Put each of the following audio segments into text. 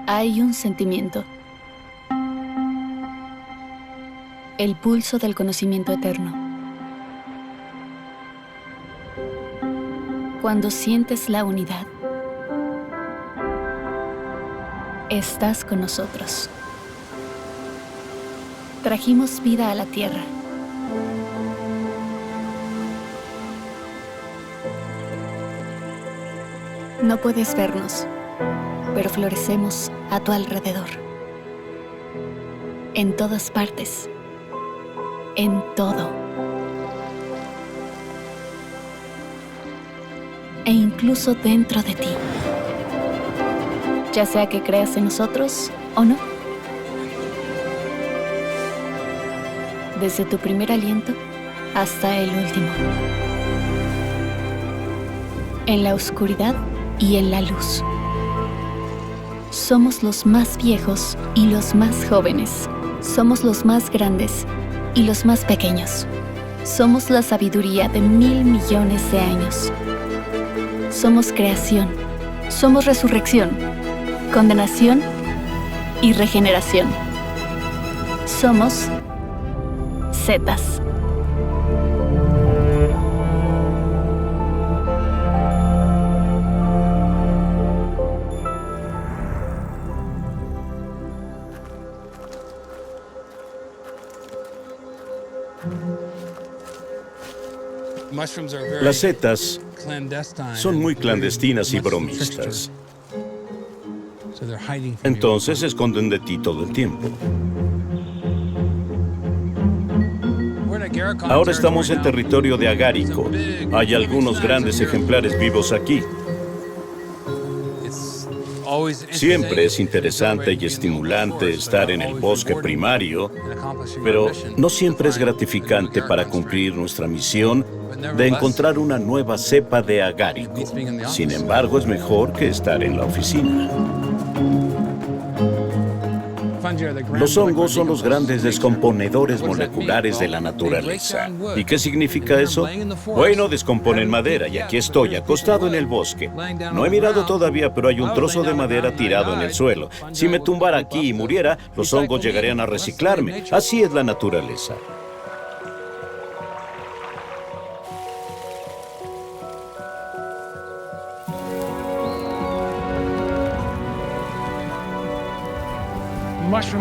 Hay un sentimiento. El pulso del conocimiento eterno. Cuando sientes la unidad, estás con nosotros. Trajimos vida a la tierra. No puedes vernos, pero florecemos a tu alrededor. En todas partes. En todo. E incluso dentro de ti. Ya sea que creas en nosotros o no. Desde tu primer aliento hasta el último. En la oscuridad y en la luz. Somos los más viejos y los más jóvenes. Somos los más grandes y los más pequeños. Somos la sabiduría de 1,000 millones de años. Somos creación. Somos resurrección, condenación y regeneración. Somos Zetas. Las setas son muy clandestinas y bromistas. Entonces se esconden de ti todo el tiempo. Ahora estamos en territorio de Agárico. Hay algunos grandes ejemplares vivos aquí. Siempre es interesante y estimulante estar en el bosque primario, pero no siempre es gratificante para cumplir nuestra misión de encontrar una nueva cepa de agárico. Sin embargo, es mejor que estar en la oficina. Los hongos son los grandes descomponedores moleculares de la naturaleza. ¿Y qué significa eso? Bueno, descomponen madera y aquí estoy, acostado en el bosque. No he mirado todavía, pero hay un trozo de madera tirado en el suelo. Si me tumbara aquí y muriera, los hongos llegarían a reciclarme. Así es la naturaleza.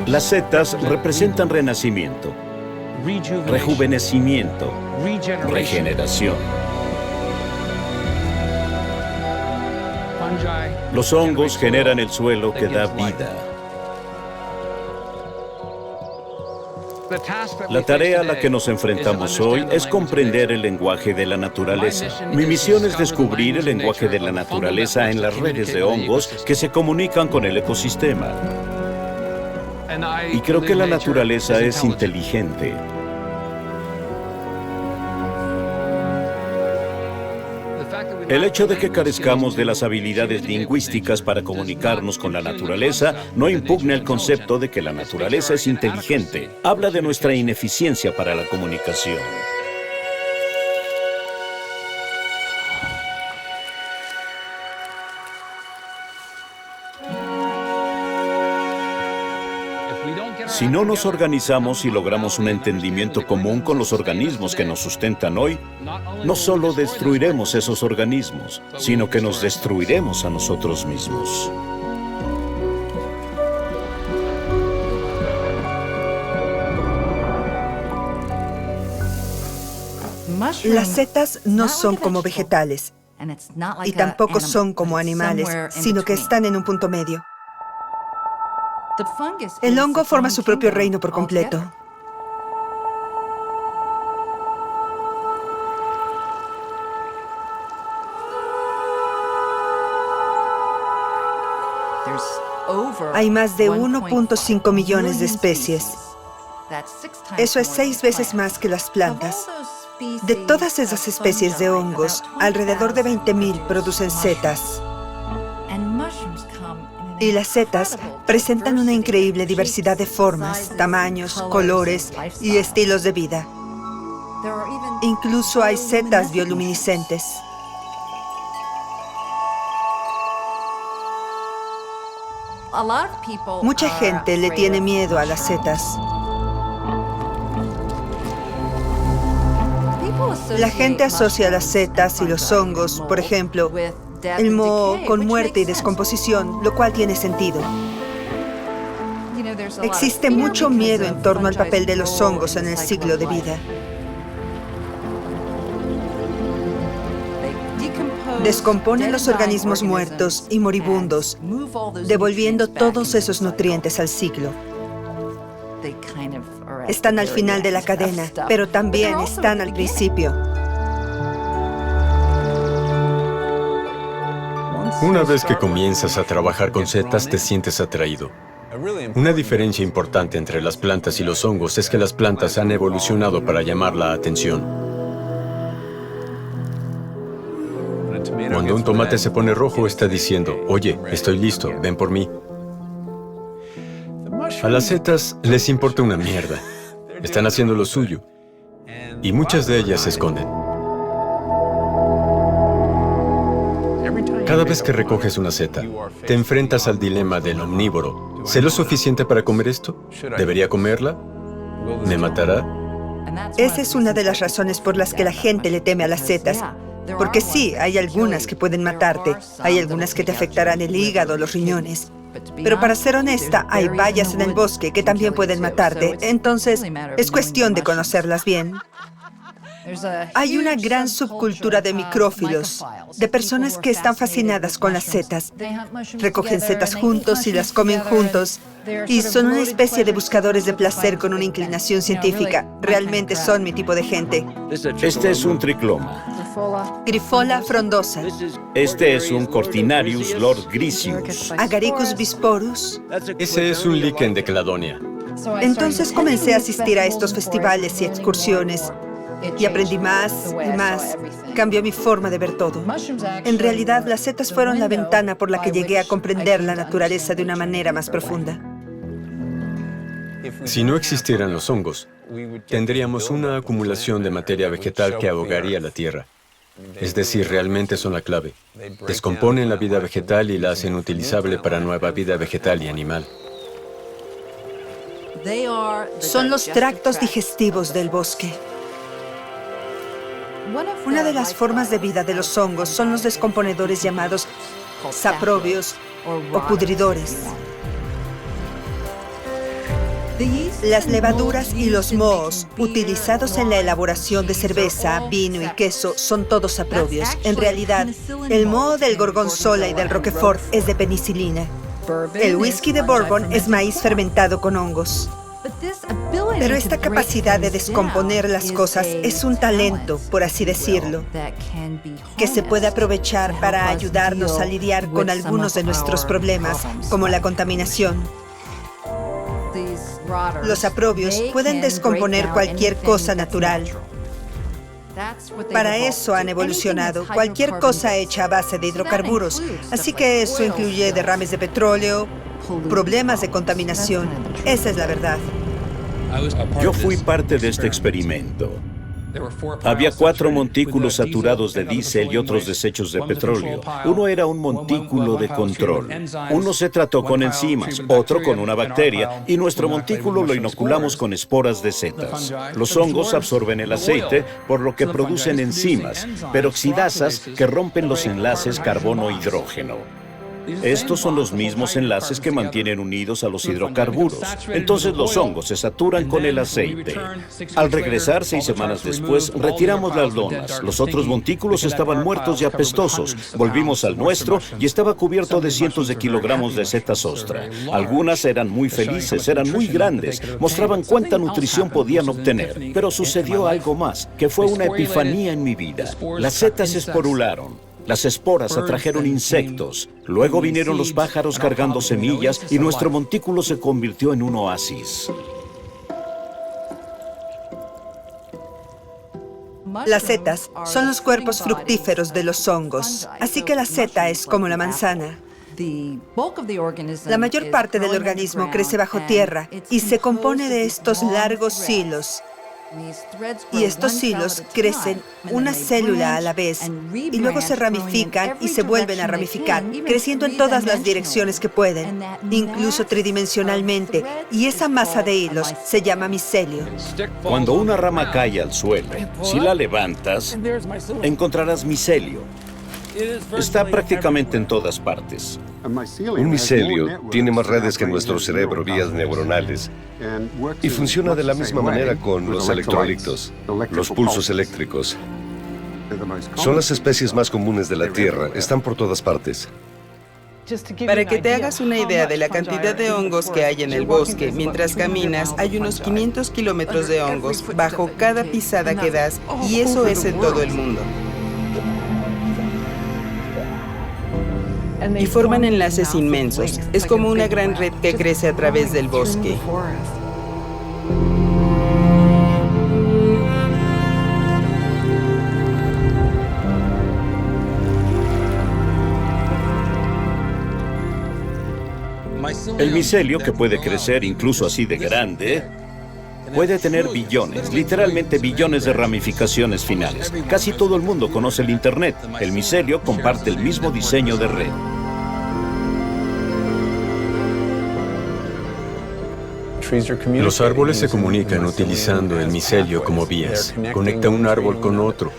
Las setas representan renacimiento, rejuvenecimiento, regeneración. Los hongos generan el suelo que da vida. La tarea a la que nos enfrentamos hoy es comprender el lenguaje de la naturaleza. Mi misión es descubrir el lenguaje de la naturaleza en las redes de hongos que se comunican con el ecosistema. Y creo que la naturaleza es inteligente. El hecho de que carezcamos de las habilidades lingüísticas para comunicarnos con la naturaleza no impugna el concepto de que la naturaleza es inteligente. Habla de nuestra ineficiencia para la comunicación. Si no nos organizamos y logramos un entendimiento común con los organismos que nos sustentan hoy, no solo destruiremos esos organismos, sino que nos destruiremos a nosotros mismos. Las setas no son como vegetales y tampoco son como animales, sino que están en un punto medio. El hongo forma su propio reino por completo. Hay más de 1.5 millones de especies. Eso es 6 veces más que las plantas. De todas esas especies de hongos, alrededor de 20,000 producen setas. Y las setas presentan una increíble diversidad de formas, tamaños, colores y estilos de vida. Incluso hay setas Mucha gente le tiene miedo a las setas. La gente asocia las setas y los hongos, por ejemplo, el moho con muerte y descomposición, lo cual tiene sentido. Existe mucho miedo en torno al papel de los hongos en el ciclo de vida. Descomponen los organismos muertos y moribundos, devolviendo todos esos nutrientes al ciclo. Están al final de la cadena, pero también están al principio. Una vez que comienzas a trabajar con setas, te sientes atraído. Una diferencia importante entre las plantas y los hongos es que las plantas han evolucionado para llamar la atención. Cuando un tomate se pone rojo, está diciendo, oye, estoy listo, ven por mí. A las setas les importa una mierda. Están haciendo lo suyo. Y muchas de ellas se esconden. Cada vez que recoges una seta, te enfrentas al dilema del omnívoro. ¿Sé lo suficiente para comer esto? ¿Debería comerla? ¿Me matará? Esa es una de las razones por las que la gente le teme a las setas. Porque sí, hay algunas que pueden matarte, hay algunas que te afectarán el hígado, los riñones. Pero para ser honesta, hay bayas en el bosque que también pueden matarte, entonces es cuestión de conocerlas bien. Hay una gran subcultura de micrófilos, de personas que están fascinadas con las setas. Recogen setas juntos y las comen juntos. Y son una especie de buscadores de placer con una inclinación científica. Realmente son mi tipo de gente. Este es un tricloma. Grifola frondosa. Este es un Cortinarius lordgricius. Agaricus bisporus. Ese es un líquen de cladonia. Entonces comencé a asistir a estos festivales y excursiones. Y aprendí más y más. Cambió mi forma de ver todo. En realidad, las setas fueron la ventana por la que llegué a comprender la naturaleza de una manera más profunda. Si no existieran los hongos, tendríamos una acumulación de materia vegetal que ahogaría la tierra. Es decir, realmente son la clave. Descomponen la vida vegetal y la hacen utilizable para nueva vida vegetal y animal. Son los tractos digestivos del bosque. Una de las formas de vida de los hongos son los descomponedores llamados saprobios o pudridores. Las levaduras y los mohos utilizados en la elaboración de cerveza, vino y queso son todos saprobios. En realidad, el moho del gorgonzola y del roquefort es de penicilina. El whisky de Bourbon es maíz fermentado con hongos. Pero esta capacidad de descomponer las cosas es un talento, por así decirlo, que se puede aprovechar para ayudarnos a lidiar con algunos de nuestros problemas, como la contaminación. Los saprobios pueden descomponer cualquier cosa natural. Para eso han evolucionado, cualquier cosa hecha a base de hidrocarburos. Así que eso incluye derrames de petróleo, problemas de contaminación. Esa es la verdad. Yo fui parte de este experimento. Había 4 montículos saturados de diésel y otros desechos de petróleo. Uno era un montículo de control. Uno se trató con enzimas, otro con una bacteria, y nuestro montículo lo inoculamos con esporas de setas. Los hongos absorben el aceite, por lo que producen enzimas, peroxidasas que rompen los enlaces carbono-hidrógeno. Estos son los mismos enlaces que mantienen unidos a los hidrocarburos. Entonces los hongos se saturan con el aceite. Al regresar 6 semanas después, retiramos las lonas. Los otros montículos estaban muertos y apestosos. Volvimos al nuestro y estaba cubierto de cientos de kilogramos de setas ostra. Algunas eran muy felices, eran muy grandes, mostraban cuánta nutrición podían obtener. Pero sucedió algo más, que fue una epifanía en mi vida. Las setas esporularon. Las esporas atrajeron insectos. Luego vinieron los pájaros cargando semillas y nuestro montículo se convirtió en un oasis. Las setas son los cuerpos fructíferos de los hongos, así que la seta es como la manzana. La mayor parte del organismo crece bajo tierra y se compone de estos largos hilos. Y estos hilos crecen una célula a la vez y luego se ramifican y se vuelven a ramificar, creciendo en todas las direcciones que pueden, incluso tridimensionalmente. Y esa masa de hilos se llama micelio. Cuando una rama cae al suelo, si la levantas, encontrarás micelio. Está prácticamente en todas partes. Un micelio tiene más redes que nuestro cerebro, vías neuronales, y funciona de la misma manera con los electrolitos, los pulsos eléctricos. Son las especies más comunes de la Tierra, están por todas partes. Para que te hagas una idea de la cantidad de hongos que hay en el bosque, mientras caminas hay unos 500 kilómetros de hongos bajo cada pisada que das, y eso es en todo el mundo. Y forman enlaces inmensos. Es como una gran red que crece a través del bosque. El micelio, que puede crecer incluso así de grande, puede tener billones, literalmente billones de ramificaciones finales. Casi todo el mundo conoce el Internet. El micelio comparte el mismo diseño de red. Los árboles se comunican utilizando el micelio como vías. Conecta un árbol con otro.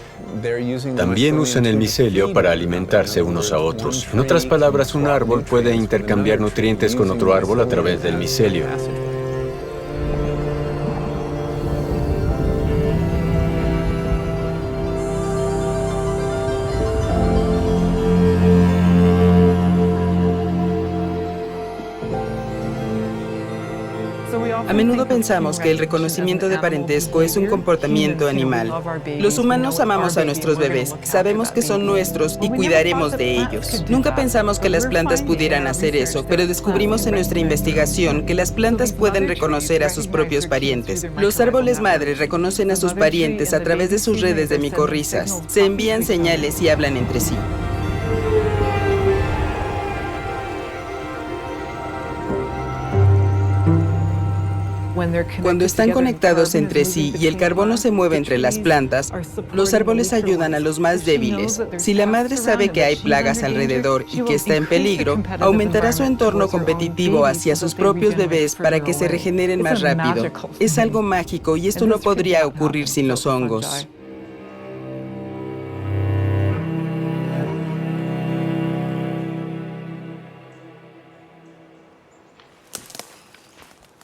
También usan el micelio para alimentarse unos a otros. En otras palabras, un árbol puede intercambiar nutrientes con otro árbol a través del micelio. A menudo pensamos que el reconocimiento de parentesco es un comportamiento animal. Los humanos amamos a nuestros bebés, sabemos que son nuestros y cuidaremos de ellos. Nunca pensamos que las plantas pudieran hacer eso, pero descubrimos en nuestra investigación que las plantas pueden reconocer a sus propios parientes. Los árboles madre reconocen a sus parientes a través de sus redes de micorrizas. Se envían señales y hablan entre sí. Cuando están conectados entre sí y el carbono se mueve entre las plantas, los árboles ayudan a los más débiles. Si la madre sabe que hay plagas alrededor y que está en peligro, aumentará su entorno competitivo hacia sus propios bebés para que se regeneren más rápido. Es algo mágico y esto no podría ocurrir sin los hongos.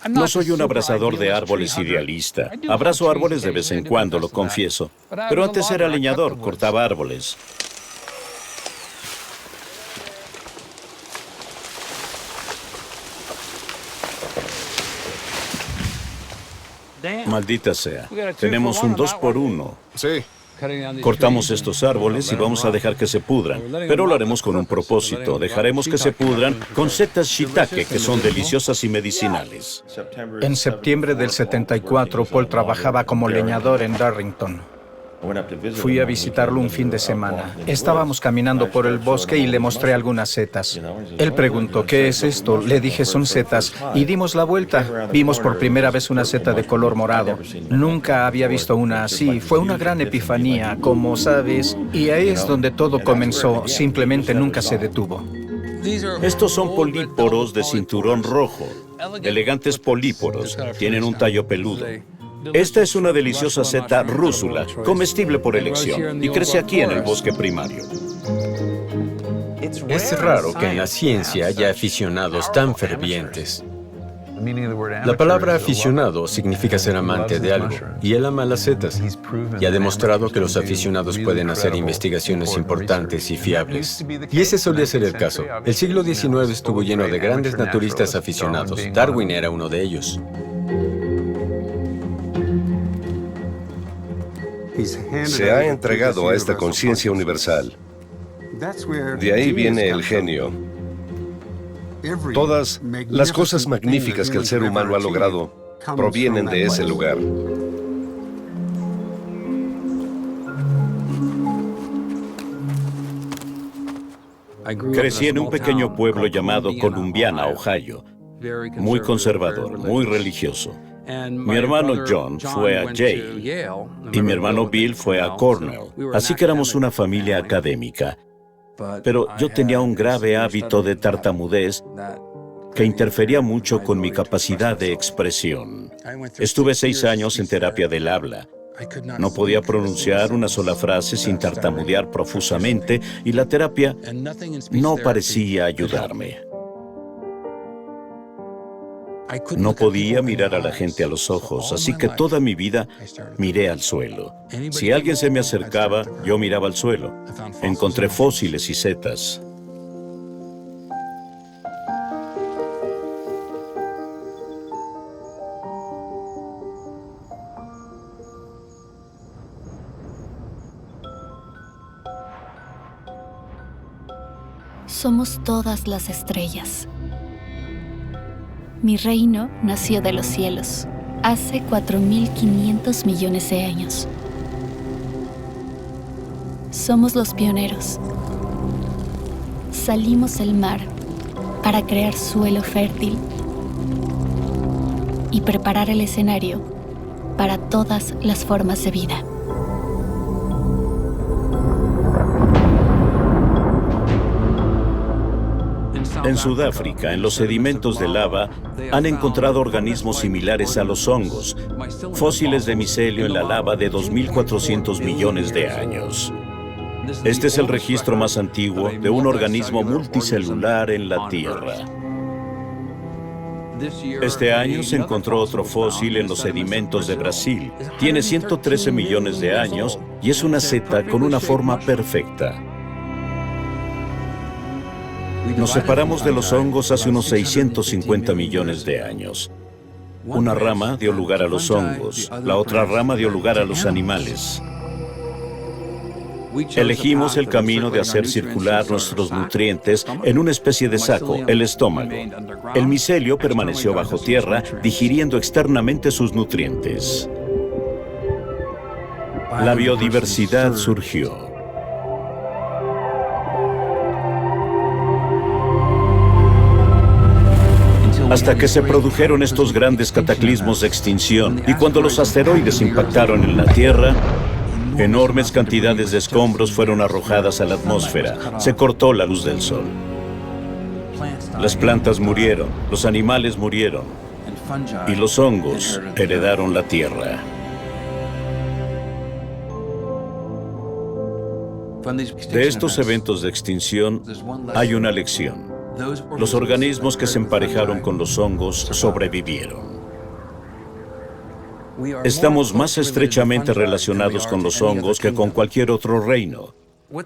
No soy un abrazador de árboles idealista. Abrazo árboles de vez en cuando, lo confieso. Pero antes era leñador, cortaba árboles. Maldita sea. Tenemos un 2x1. Sí. Cortamos estos árboles y vamos a dejar que se pudran, pero lo haremos con un propósito. Dejaremos que se pudran con setas shiitake, que son deliciosas y medicinales. En septiembre del 74, Paul trabajaba como leñador en Darrington. Fui a visitarlo un fin de semana. Estábamos caminando por el bosque y le mostré algunas setas. Él preguntó, ¿qué es esto? Le dije, son setas. Y dimos la vuelta. Vimos por primera vez una seta de color morado. Nunca había visto una así. Fue una gran epifanía, como sabes. Y ahí es donde todo comenzó. Simplemente nunca se detuvo. Estos son políporos de cinturón rojo. Elegantes políporos. Tienen un tallo peludo. Esta es una deliciosa seta rúsula, comestible por elección, y crece aquí en el bosque primario. Es raro que en la ciencia haya aficionados tan fervientes. La palabra aficionado significa ser amante de algo, y él ama las setas, y ha demostrado que los aficionados pueden hacer investigaciones importantes y fiables. Y ese solía ser el caso. El siglo XIX estuvo lleno de grandes naturistas aficionados. Darwin era uno de ellos. Se ha entregado a esta conciencia universal. De ahí viene el genio. Todas las cosas magníficas que el ser humano ha logrado provienen de ese lugar. Crecí en un pequeño pueblo llamado Columbiana, Ohio. Muy conservador, muy religioso. Mi hermano John fue a Yale y mi hermano Bill fue a Cornell, así que éramos una familia académica. Pero yo tenía un grave hábito de tartamudez que interfería mucho con mi capacidad de expresión. Estuve 6 años en terapia del habla. No podía pronunciar una sola frase sin tartamudear profusamente y la terapia no parecía ayudarme. No podía mirar a la gente a los ojos, así que toda mi vida miré al suelo. Si alguien se me acercaba, yo miraba al suelo. Encontré fósiles y setas. Somos todas las estrellas. Mi reino nació de los cielos, hace 4.500 millones de años. Somos los pioneros. Salimos del mar para crear suelo fértil y preparar el escenario para todas las formas de vida. En Sudáfrica, en los sedimentos de lava, han encontrado organismos similares a los hongos, fósiles de micelio en la lava de 2.400 millones de años. Este es el registro más antiguo de un organismo multicelular en la Tierra. Este año se encontró otro fósil en los sedimentos de Brasil. Tiene 113 millones de años y es una seta con una forma perfecta. Nos separamos de los hongos hace unos 650 millones de años. Una rama dio lugar a los hongos, la otra rama dio lugar a los animales. Elegimos el camino de hacer circular nuestros nutrientes en una especie de saco, el estómago. El micelio permaneció bajo tierra, digiriendo externamente sus nutrientes. La biodiversidad surgió. Hasta que se produjeron estos grandes cataclismos de extinción, y cuando los asteroides impactaron en la Tierra, enormes cantidades de escombros fueron arrojadas a la atmósfera. Se cortó la luz del sol. Las plantas murieron, los animales murieron, y los hongos heredaron la Tierra. De estos eventos de extinción hay una lección. Los organismos que se emparejaron con los hongos sobrevivieron. Estamos más estrechamente relacionados con los hongos que con cualquier otro reino.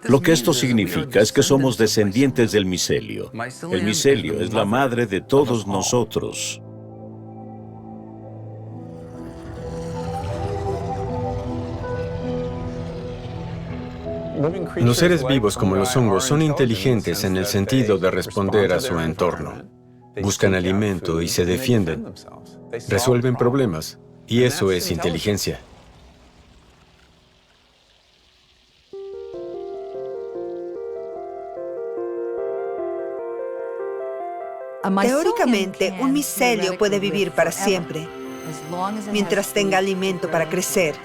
Lo que esto significa es que somos descendientes del micelio. El micelio es la madre de todos nosotros. Los seres vivos como los hongos son inteligentes en el sentido de responder a su entorno. Buscan alimento y se defienden. Resuelven problemas. Y eso es inteligencia. Teóricamente, un micelio puede vivir para siempre, mientras tenga alimento para crecer.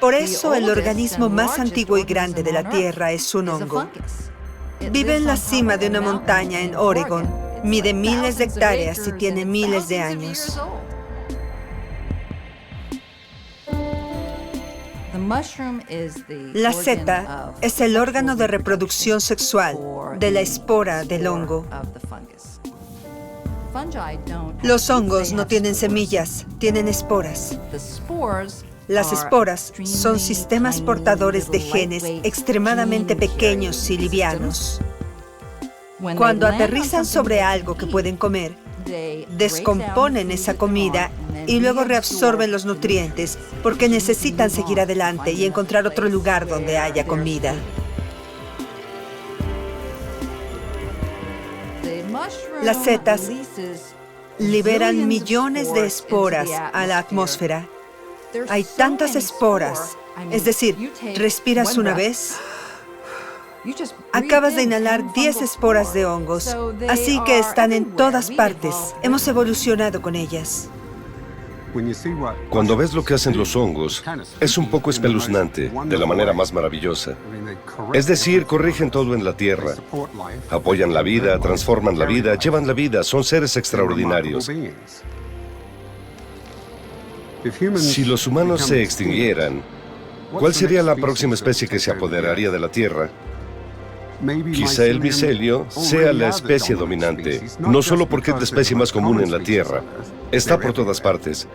Por eso, el organismo más antiguo y grande de la Tierra es un hongo. Vive en la cima de una montaña en Oregón, mide miles de hectáreas y tiene miles de años. La seta es el órgano de reproducción sexual de la espora del hongo. Los hongos no tienen semillas, tienen esporas. Las esporas son sistemas portadores de genes extremadamente pequeños y livianos. Cuando aterrizan sobre algo que pueden comer, descomponen esa comida y luego reabsorben los nutrientes porque necesitan seguir adelante y encontrar otro lugar donde haya comida. Las setas liberan millones de esporas a la atmósfera. Hay tantas esporas, es decir, respiras una vez, acabas de inhalar 10 esporas de hongos, así que están en todas partes. Hemos evolucionado con ellas. Cuando ves lo que hacen los hongos, es un poco espeluznante, de la manera más maravillosa. Es decir, corrigen todo en la Tierra. Apoyan la vida, transforman la vida, llevan la vida, son seres extraordinarios. Si los humanos se extinguieran, ¿cuál sería la próxima especie que se apoderaría de la Tierra? Quizá el micelio sea la especie dominante, no solo porque es la especie más común en la Tierra, está por todas partes.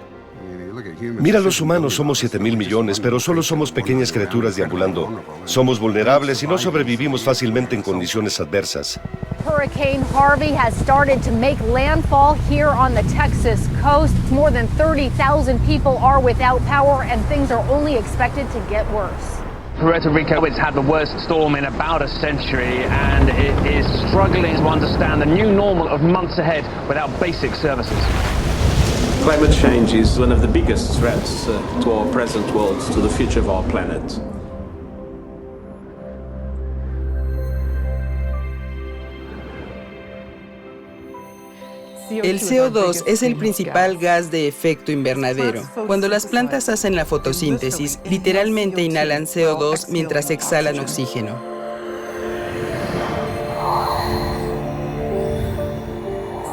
Mira, los humanos somos 7.000 millones, pero solo somos pequeñas criaturas deambulando. Somos vulnerables y no sobrevivimos fácilmente en condiciones adversas. Hurricane Harvey has started to make landfall here on the Texas coast. More than 30,000 people are without power, and things are only expected to get worse. Puerto Rico, it's had the worst storm in about a century, and it is struggling to understand the new normal of months ahead without basic services. Climate change is one of the biggest threats to our present world, to the future of our planet. El CO2 es el principal gas de efecto invernadero. Cuando las plantas hacen la fotosíntesis, literalmente inhalan CO2 mientras exhalan oxígeno.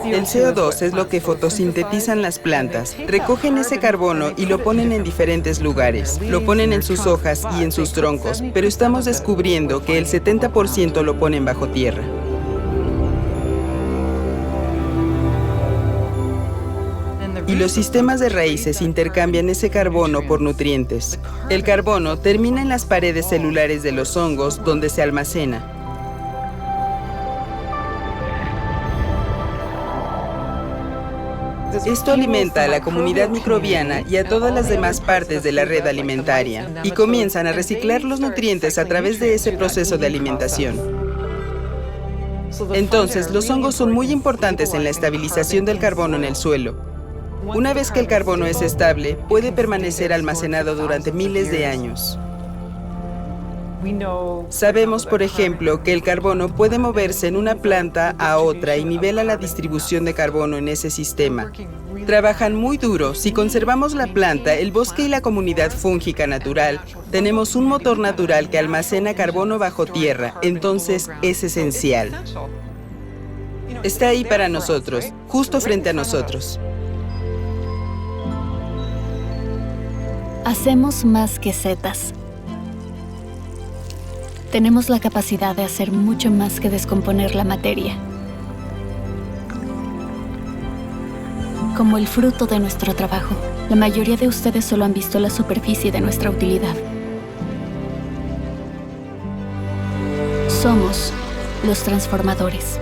El CO2 es lo que fotosintetizan las plantas. Recogen ese carbono y lo ponen en diferentes lugares. Lo ponen en sus hojas y en sus troncos, pero estamos descubriendo que el 70% lo ponen bajo tierra. Y los sistemas de raíces intercambian ese carbono por nutrientes. El carbono termina en las paredes celulares de los hongos, donde se almacena. Esto alimenta a la comunidad microbiana y a todas las demás partes de la red alimentaria, y comienzan a reciclar los nutrientes a través de ese proceso de alimentación. Entonces, los hongos son muy importantes en la estabilización del carbono en el suelo. Una vez que el carbono es estable, puede permanecer almacenado durante miles de años. Sabemos, por ejemplo, que el carbono puede moverse en una planta a otra y nivela la distribución de carbono en ese sistema. Trabajan muy duro. Si conservamos la planta, el bosque y la comunidad fúngica natural, tenemos un motor natural que almacena carbono bajo tierra, entonces es esencial. Está ahí para nosotros, justo frente a nosotros. Hacemos más que setas. Tenemos la capacidad de hacer mucho más que descomponer la materia. Como el fruto de nuestro trabajo, la mayoría de ustedes solo han visto la superficie de nuestra utilidad. Somos los transformadores.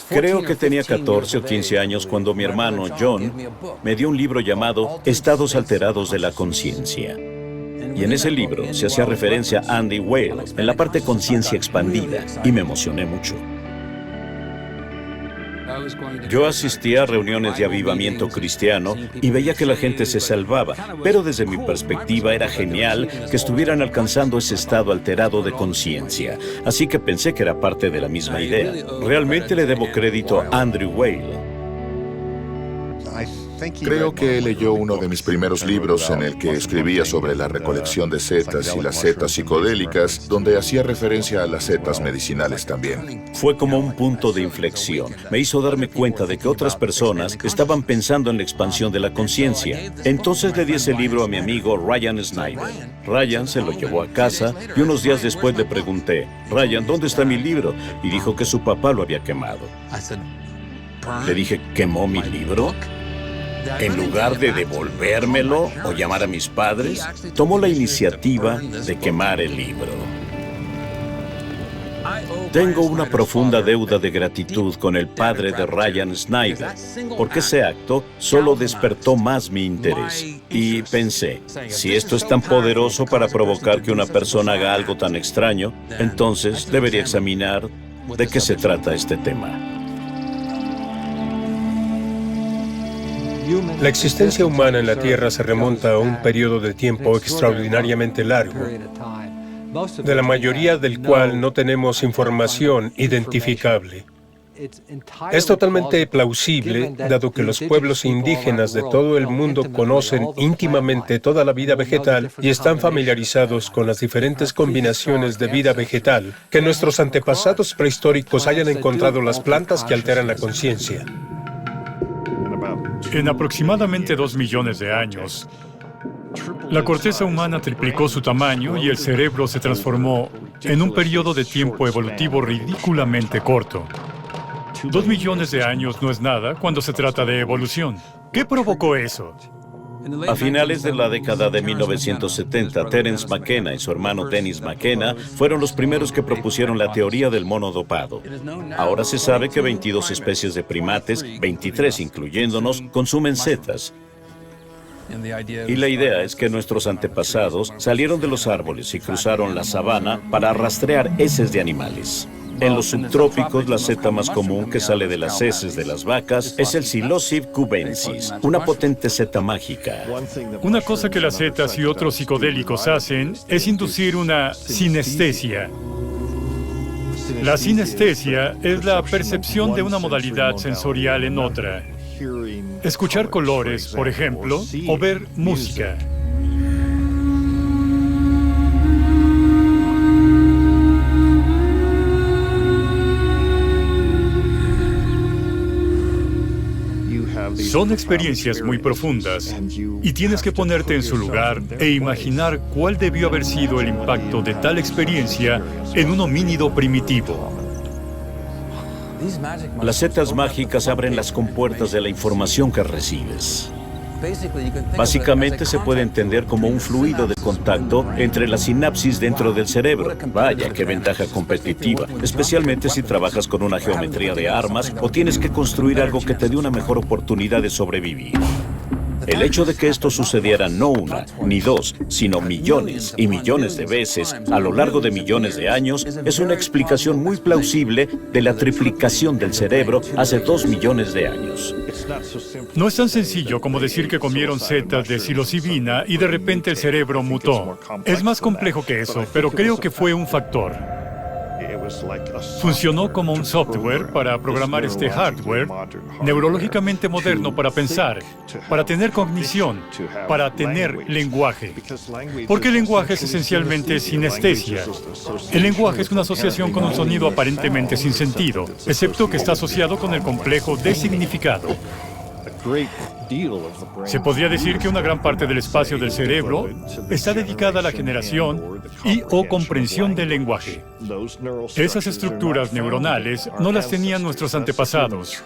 Creo que tenía 14 o 15 años cuando mi hermano John me dio un libro llamado Estados alterados de la conciencia. Y en ese libro se hacía referencia a Andy Weil en la parte conciencia expandida y me emocioné mucho. Yo asistía a reuniones de avivamiento cristiano y veía que la gente se salvaba, pero desde mi perspectiva era genial que estuvieran alcanzando ese estado alterado de conciencia. Así que pensé que era parte de la misma idea. Realmente le debo crédito a Andrew Weil. Creo que leyó uno de mis primeros libros en el que escribía sobre la recolección de setas y las setas psicodélicas, donde hacía referencia a las setas medicinales también. Fue como un punto de inflexión. Me hizo darme cuenta de que otras personas estaban pensando en la expansión de la conciencia. Entonces le di ese libro a mi amigo Ryan Snyder. Ryan se lo llevó a casa y unos días después le pregunté, Ryan, ¿dónde está mi libro? Y dijo que su papá lo había quemado. Le dije, ¿quemó mi libro? En lugar de devolvérmelo o llamar a mis padres, tomó la iniciativa de quemar el libro. Tengo una profunda deuda de gratitud con el padre de Ryan Snyder, porque ese acto solo despertó más mi interés. Y pensé, si esto es tan poderoso para provocar que una persona haga algo tan extraño, entonces debería examinar de qué se trata este tema. La existencia humana en la Tierra se remonta a un periodo de tiempo extraordinariamente largo. de la mayoría del cual no tenemos información identificable. Es totalmente plausible, dado que los pueblos indígenas de todo el mundo conocen íntimamente toda la vida vegetal y están familiarizados con las diferentes combinaciones de vida vegetal, que nuestros antepasados prehistóricos hayan encontrado las plantas que alteran la conciencia. En aproximadamente 2 millones de años, la corteza humana triplicó su tamaño y el cerebro se transformó en un periodo de tiempo evolutivo ridículamente corto. 2 millones de años no es nada cuando se trata de evolución. ¿Qué provocó eso? A finales de la década de 1970, Terence McKenna y su hermano Dennis McKenna fueron los primeros que propusieron la teoría del mono dopado. Ahora se sabe que 22 especies de primates, 23 incluyéndonos, consumen setas. Y la idea es que nuestros antepasados salieron de los árboles y cruzaron la sabana para rastrear heces de animales. En los subtrópicos, la seta más común que sale de las heces de las vacas es el Psilocybe cubensis, una potente seta mágica. Una cosa que las setas y otros psicodélicos hacen es inducir una sinestesia. La sinestesia es la percepción de una modalidad sensorial en otra. Escuchar colores, por ejemplo, o ver música. Son experiencias muy profundas y tienes que ponerte en su lugar e imaginar cuál debió haber sido el impacto de tal experiencia en un homínido primitivo. Las setas mágicas abren las compuertas de la información que recibes. Básicamente se puede entender como un fluido de contacto entre las sinapsis dentro del cerebro. Vaya, qué ventaja competitiva, especialmente si trabajas con una geometría de armas o tienes que construir algo que te dé una mejor oportunidad de sobrevivir. El hecho de que esto sucediera no una, ni dos, sino millones y millones de veces a lo largo de millones de años es una explicación muy plausible de la triplicación del cerebro hace 2 millones de años. No es tan sencillo como decir que comieron setas de psilocibina y de repente el cerebro mutó. Es más complejo que eso, pero creo que fue un factor. Funcionó como un software para programar este hardware neurológicamente moderno para pensar, para tener cognición, para tener lenguaje. Porque el lenguaje es esencialmente sinestesia. El lenguaje es una asociación con un sonido aparentemente sin sentido, excepto que está asociado con el complejo de significado. Se podría decir que una gran parte del espacio del cerebro está dedicada a la generación y/o comprensión del lenguaje. Esas estructuras neuronales no las tenían nuestros antepasados.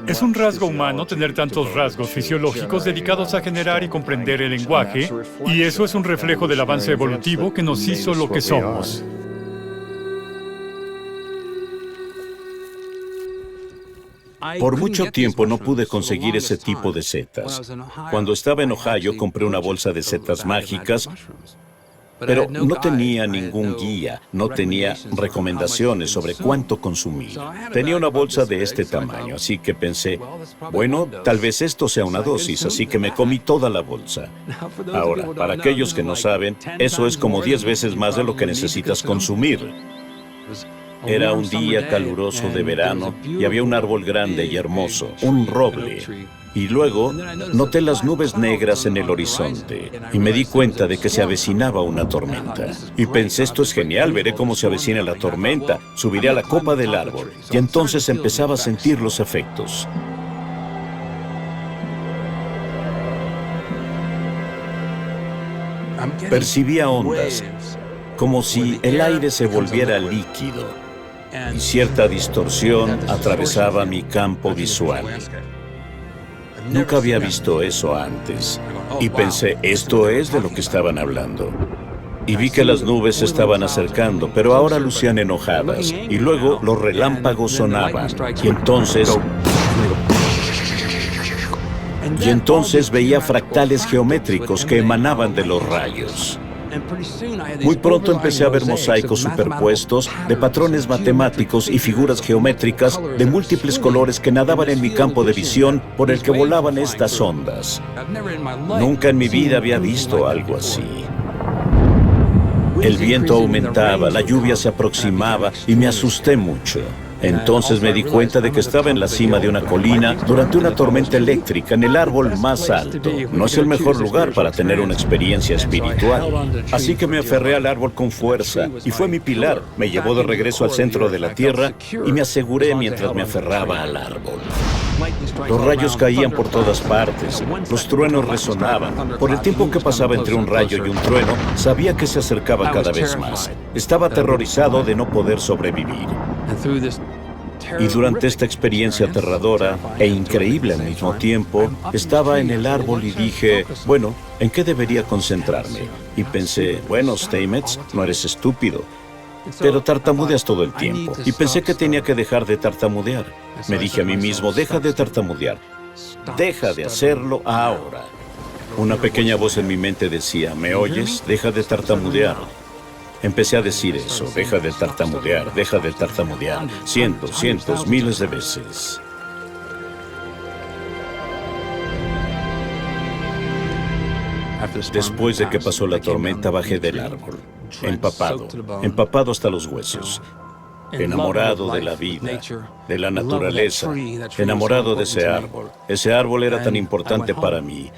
Es un rasgo humano tener tantos rasgos fisiológicos dedicados a generar y comprender el lenguaje, y eso es un reflejo del avance evolutivo que nos hizo lo que somos. Por mucho tiempo no pude conseguir ese tipo de setas. Cuando estaba en Ohio compré una bolsa de setas mágicas, pero no tenía ningún guía, no tenía recomendaciones sobre cuánto consumir. Tenía una bolsa de este tamaño, así que pensé, bueno, tal vez esto sea una dosis, así que me comí toda la bolsa. Ahora, para aquellos que no saben, eso es como 10 veces más de lo que necesitas consumir. Era un día caluroso de verano y había un árbol grande y hermoso, un roble. Y luego noté las nubes negras en el horizonte y me di cuenta de que se avecinaba una tormenta. Y pensé, esto es genial, veré cómo se avecina la tormenta, subiré a la copa del árbol. Y entonces empezaba a sentir los efectos. Percibía ondas, como si el aire se volviera líquido. Y cierta distorsión atravesaba mi campo visual. Nunca había visto eso antes. Y pensé, esto es de lo que estaban hablando. Y vi que las nubes se estaban acercando, pero ahora lucían enojadas. Y luego los relámpagos sonaban. Y entonces veía fractales geométricos que emanaban de los rayos. Muy pronto empecé a ver mosaicos superpuestos de patrones matemáticos y figuras geométricas de múltiples colores que nadaban en mi campo de visión por el que volaban estas ondas. Nunca en mi vida había visto algo así. El viento aumentaba, la lluvia se aproximaba y me asusté mucho. Entonces me di cuenta de que estaba en la cima de una colina durante una tormenta eléctrica en el árbol más alto. No es el mejor lugar para tener una experiencia espiritual. Así que me aferré al árbol con fuerza y fue mi pilar. Me llevó de regreso al centro de la tierra y me aseguré mientras me aferraba al árbol. Los rayos caían por todas partes, los truenos resonaban. Por el tiempo que pasaba entre un rayo y un trueno, sabía que se acercaba cada vez más. Estaba aterrorizado de no poder sobrevivir. Y durante esta experiencia aterradora e increíble al mismo tiempo, estaba en el árbol y dije, bueno, ¿en qué debería concentrarme? Y pensé, bueno, Stamets, no eres estúpido, pero tartamudeas todo el tiempo. Y pensé que tenía que dejar de tartamudear. Me dije a mí mismo, deja de tartamudear. Deja de hacerlo ahora. Una pequeña voz en mi mente decía, ¿me oyes? Deja de tartamudear. Empecé a decir eso, deja de tartamudear, cientos, miles de veces. Después de que pasó la tormenta, bajé del árbol, empapado hasta los huesos, enamorado de la vida, de la naturaleza, enamorado de ese árbol. Ese árbol era tan importante para mí.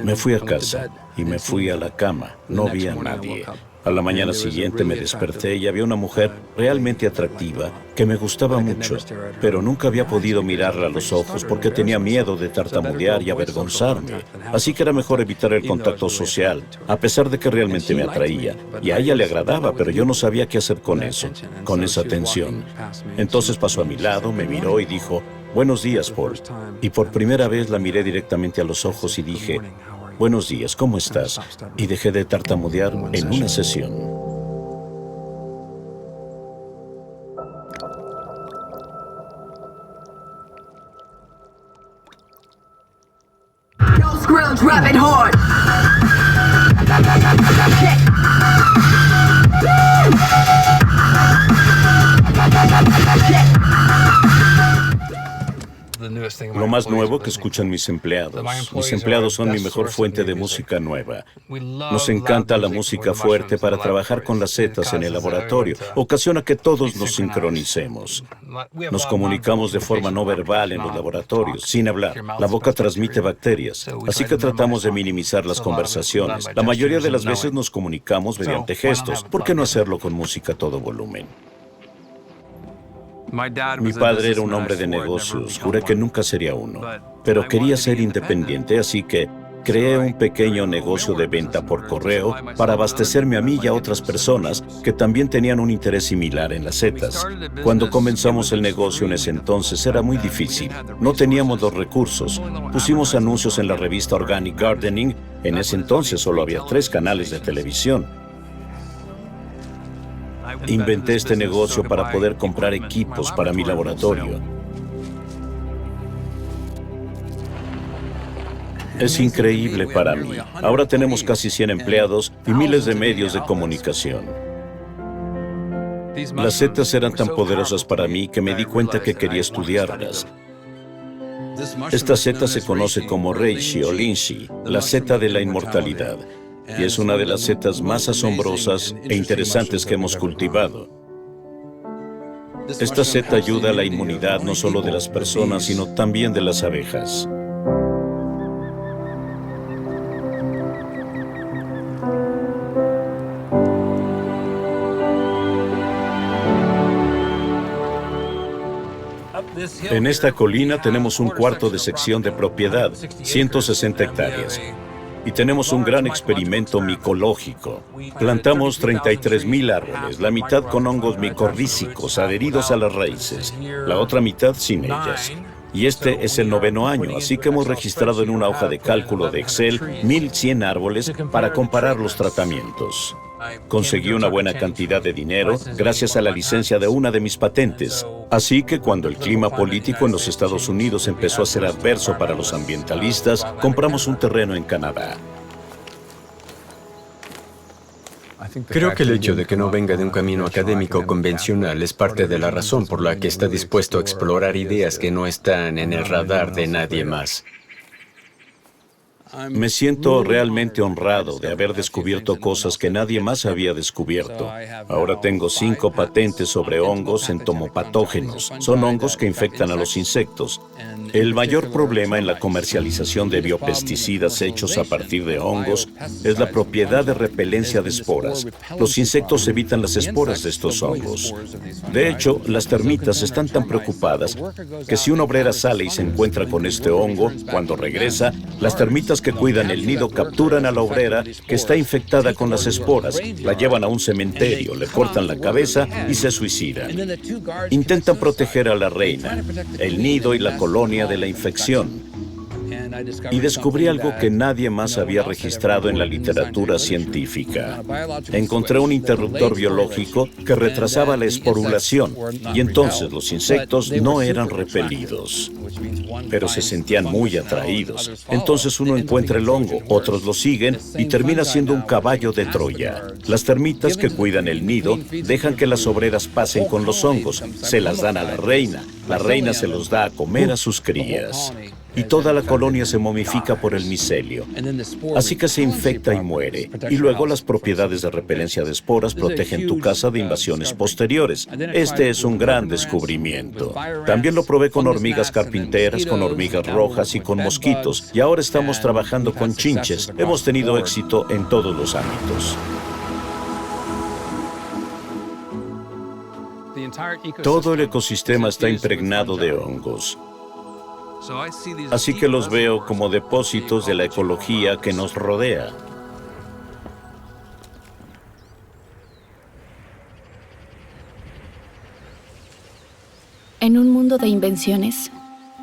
Me fui a casa y me fui a la cama. No vi a nadie. A la mañana siguiente me desperté y había una mujer realmente atractiva que me gustaba mucho, pero nunca había podido mirarla a los ojos porque tenía miedo de tartamudear y avergonzarme. Así que era mejor evitar el contacto social, a pesar de que realmente me atraía. Y a ella le agradaba, pero yo no sabía qué hacer con eso, con esa tensión. Entonces pasó a mi lado, me miró y dijo, «Buenos días, Paul». Y por primera vez la miré directamente a los ojos y dije, «Buenos días, ¿cómo estás?» Y dejé de tartamudear en una sesión. Lo más nuevo que escuchan mis empleados. Mis empleados son mi mejor fuente de música nueva. Nos encanta la música fuerte para trabajar con las setas en el laboratorio. Ocasiona que todos nos sincronicemos. Nos comunicamos de forma no verbal en los laboratorios, sin hablar. La boca transmite bacterias, así que tratamos de minimizar las conversaciones. La mayoría de las veces nos comunicamos mediante gestos. ¿Por qué no hacerlo con música a todo volumen? Mi padre era un hombre de negocios, juré que nunca sería uno, pero quería ser independiente, así que creé un pequeño negocio de venta por correo para abastecerme a mí y a otras personas que también tenían un interés similar en las setas. Cuando comenzamos el negocio en ese entonces era muy difícil, no teníamos los recursos. Pusimos anuncios en la revista Organic Gardening, en ese entonces solo había 3 canales de televisión. Inventé este negocio para poder comprar equipos para mi laboratorio. Es increíble para mí. Ahora tenemos casi 100 empleados y miles de medios de comunicación. Las setas eran tan poderosas para mí que me di cuenta que quería estudiarlas. Esta seta se conoce como reishi o linshi, la seta de la inmortalidad. Y es una de las setas más asombrosas e interesantes que hemos cultivado. Esta seta ayuda a la inmunidad no solo de las personas, sino también de las abejas. En esta colina tenemos un cuarto de sección de propiedad, 160 hectáreas. Y tenemos un gran experimento micológico. Plantamos 33,000 árboles, la mitad con hongos micorrízicos adheridos a las raíces, la otra mitad sin ellas. Y este es el 9º año, así que hemos registrado en una hoja de cálculo de Excel 1,100 árboles para comparar los tratamientos. Conseguí una buena cantidad de dinero gracias a la licencia de una de mis patentes. Así que cuando el clima político en los Estados Unidos empezó a ser adverso para los ambientalistas, compramos un terreno en Canadá. Creo que el hecho de que no venga de un camino académico convencional es parte de la razón por la que está dispuesto a explorar ideas que no están en el radar de nadie más. Me siento realmente honrado de haber descubierto cosas que nadie más había descubierto. Ahora tengo 5 patentes sobre hongos entomopatógenos. Son hongos que infectan a los insectos. El mayor problema en la comercialización de biopesticidas hechos a partir de hongos es la propiedad de repelencia de esporas. Los insectos evitan las esporas de estos hongos. De hecho, las termitas están tan preocupadas que si una obrera sale y se encuentra con este hongo, cuando regresa, las termitas que cuidan el nido capturan a la obrera que está infectada con las esporas, la llevan a un cementerio, le cortan la cabeza y se suicidan. Intentan proteger a la reina, el nido y la colonia de la infección. Y descubrí algo que nadie más había registrado en la literatura científica. Encontré un interruptor biológico que retrasaba la esporulación, y entonces los insectos no eran repelidos, pero se sentían muy atraídos. Entonces uno encuentra el hongo, otros lo siguen y termina siendo un caballo de Troya. Las termitas que cuidan el nido dejan que las obreras pasen con los hongos, se las dan a la reina se los da a comer a sus crías. Y toda la colonia se momifica por el micelio. Así que se infecta y muere. Y luego las propiedades de repelencia de esporas protegen tu casa de invasiones posteriores. Este es un gran descubrimiento. También lo probé con hormigas carpinteras, con hormigas rojas y con mosquitos. Y ahora estamos trabajando con chinches. Hemos tenido éxito en todos los ámbitos. Todo el ecosistema está impregnado de hongos. Así que los veo como depósitos de la ecología que nos rodea. En un mundo de invenciones,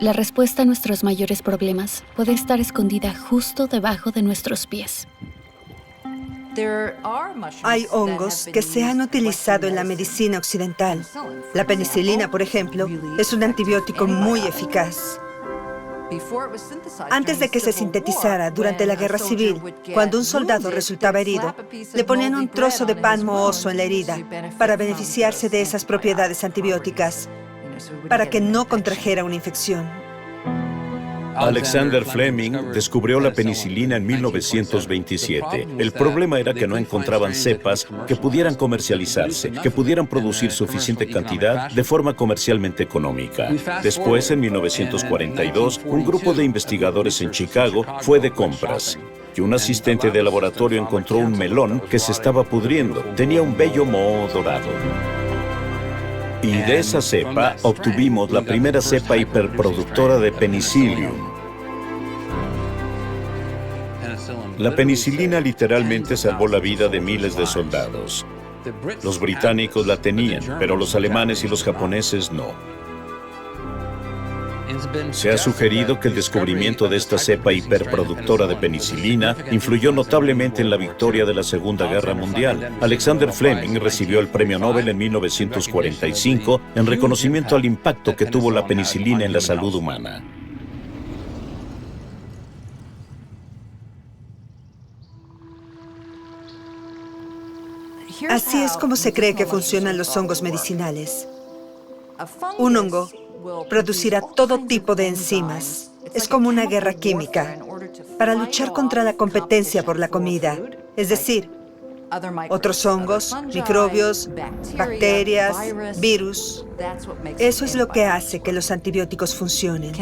la respuesta a nuestros mayores problemas puede estar escondida justo debajo de nuestros pies. Hay hongos que se han utilizado en la medicina occidental. La penicilina, por ejemplo, es un antibiótico muy eficaz. Antes de que se sintetizara durante la Guerra Civil, cuando un soldado resultaba herido, le ponían un trozo de pan mohoso en la herida para beneficiarse de esas propiedades antibióticas, para que no contrajera una infección. Alexander Fleming descubrió la penicilina en 1927. El problema era que no encontraban cepas que pudieran comercializarse, que pudieran producir suficiente cantidad de forma comercialmente económica. Después, en 1942, un grupo de investigadores en Chicago fue de compras. Y un asistente de laboratorio encontró un melón que se estaba pudriendo. Tenía un bello moho dorado. Y de esa cepa obtuvimos la primera cepa hiperproductora de Penicillium. La penicilina literalmente salvó la vida de miles de soldados. Los británicos la tenían, pero los alemanes y los japoneses no. Se ha sugerido que el descubrimiento de esta cepa hiperproductora de penicilina influyó notablemente en la victoria de la Segunda Guerra Mundial. Alexander Fleming recibió el Premio Nobel en 1945 en reconocimiento al impacto que tuvo la penicilina en la salud humana. Así es como se cree que funcionan los hongos medicinales. Un hongo producirá todo tipo de enzimas. Es como una guerra química para luchar contra la competencia por la comida. Es decir, otros hongos, microbios, bacterias, virus. Eso es lo que hace que los antibióticos funcionen.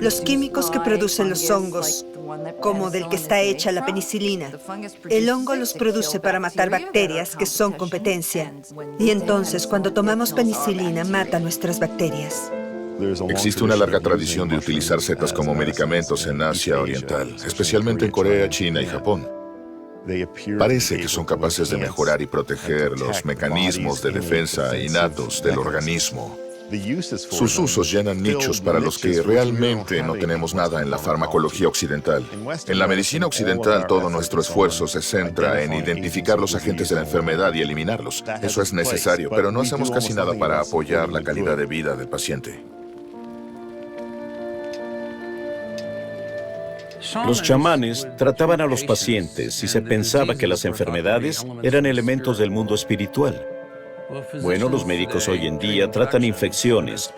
Los químicos que producen los hongos, como del que está hecha la penicilina, el hongo los produce para matar bacterias que son competencia. Y entonces, cuando tomamos penicilina, mata nuestras bacterias. Existe una larga tradición de utilizar setas como medicamentos en Asia Oriental, especialmente en Corea, China y Japón. Parece que son capaces de mejorar y proteger los mecanismos de defensa innatos del organismo. Sus usos llenan nichos para los que realmente no tenemos nada en la farmacología occidental. En la medicina occidental, todo nuestro esfuerzo se centra en identificar los agentes de la enfermedad y eliminarlos. Eso es necesario, pero no hacemos casi nada para apoyar la calidad de vida del paciente. Los chamanes trataban a los pacientes y se pensaba que las enfermedades eran elementos del mundo espiritual. Bueno, los médicos hoy en día tratan infecciones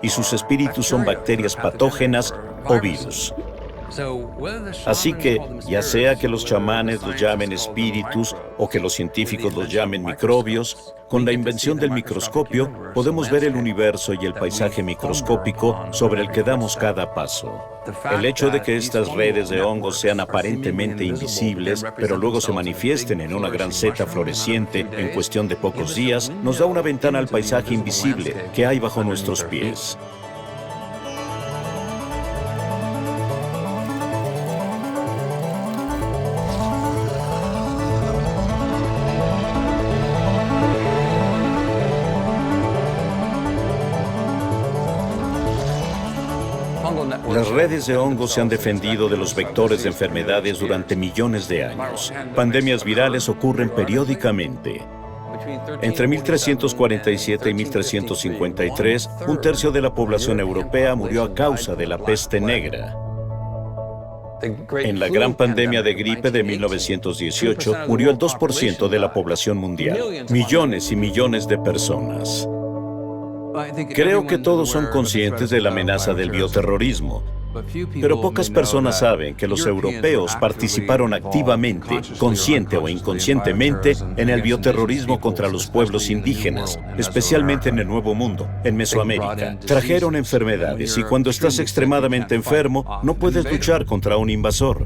y sus espíritus son bacterias patógenas o virus. Así que, ya sea que los chamanes los llamen espíritus o que los científicos los llamen microbios, con la invención del microscopio podemos ver el universo y el paisaje microscópico sobre el que damos cada paso. El hecho de que estas redes de hongos sean aparentemente invisibles, pero luego se manifiesten en una gran seta floreciente en cuestión de pocos días, nos da una ventana al paisaje invisible que hay bajo nuestros pies. Las redes de hongos se han defendido de los vectores de enfermedades durante millones de años. Pandemias virales ocurren periódicamente. Entre 1347 y 1353, un tercio de la población europea murió a causa de la peste negra. En la gran pandemia de gripe de 1918, murió el 2% de la población mundial. Millones y millones de personas. Creo que todos son conscientes de la amenaza del bioterrorismo, pero pocas personas saben que los europeos participaron activamente, consciente o inconscientemente, en el bioterrorismo contra los pueblos indígenas, especialmente en el Nuevo Mundo, en Mesoamérica. Trajeron enfermedades y cuando estás extremadamente enfermo, no puedes luchar contra un invasor.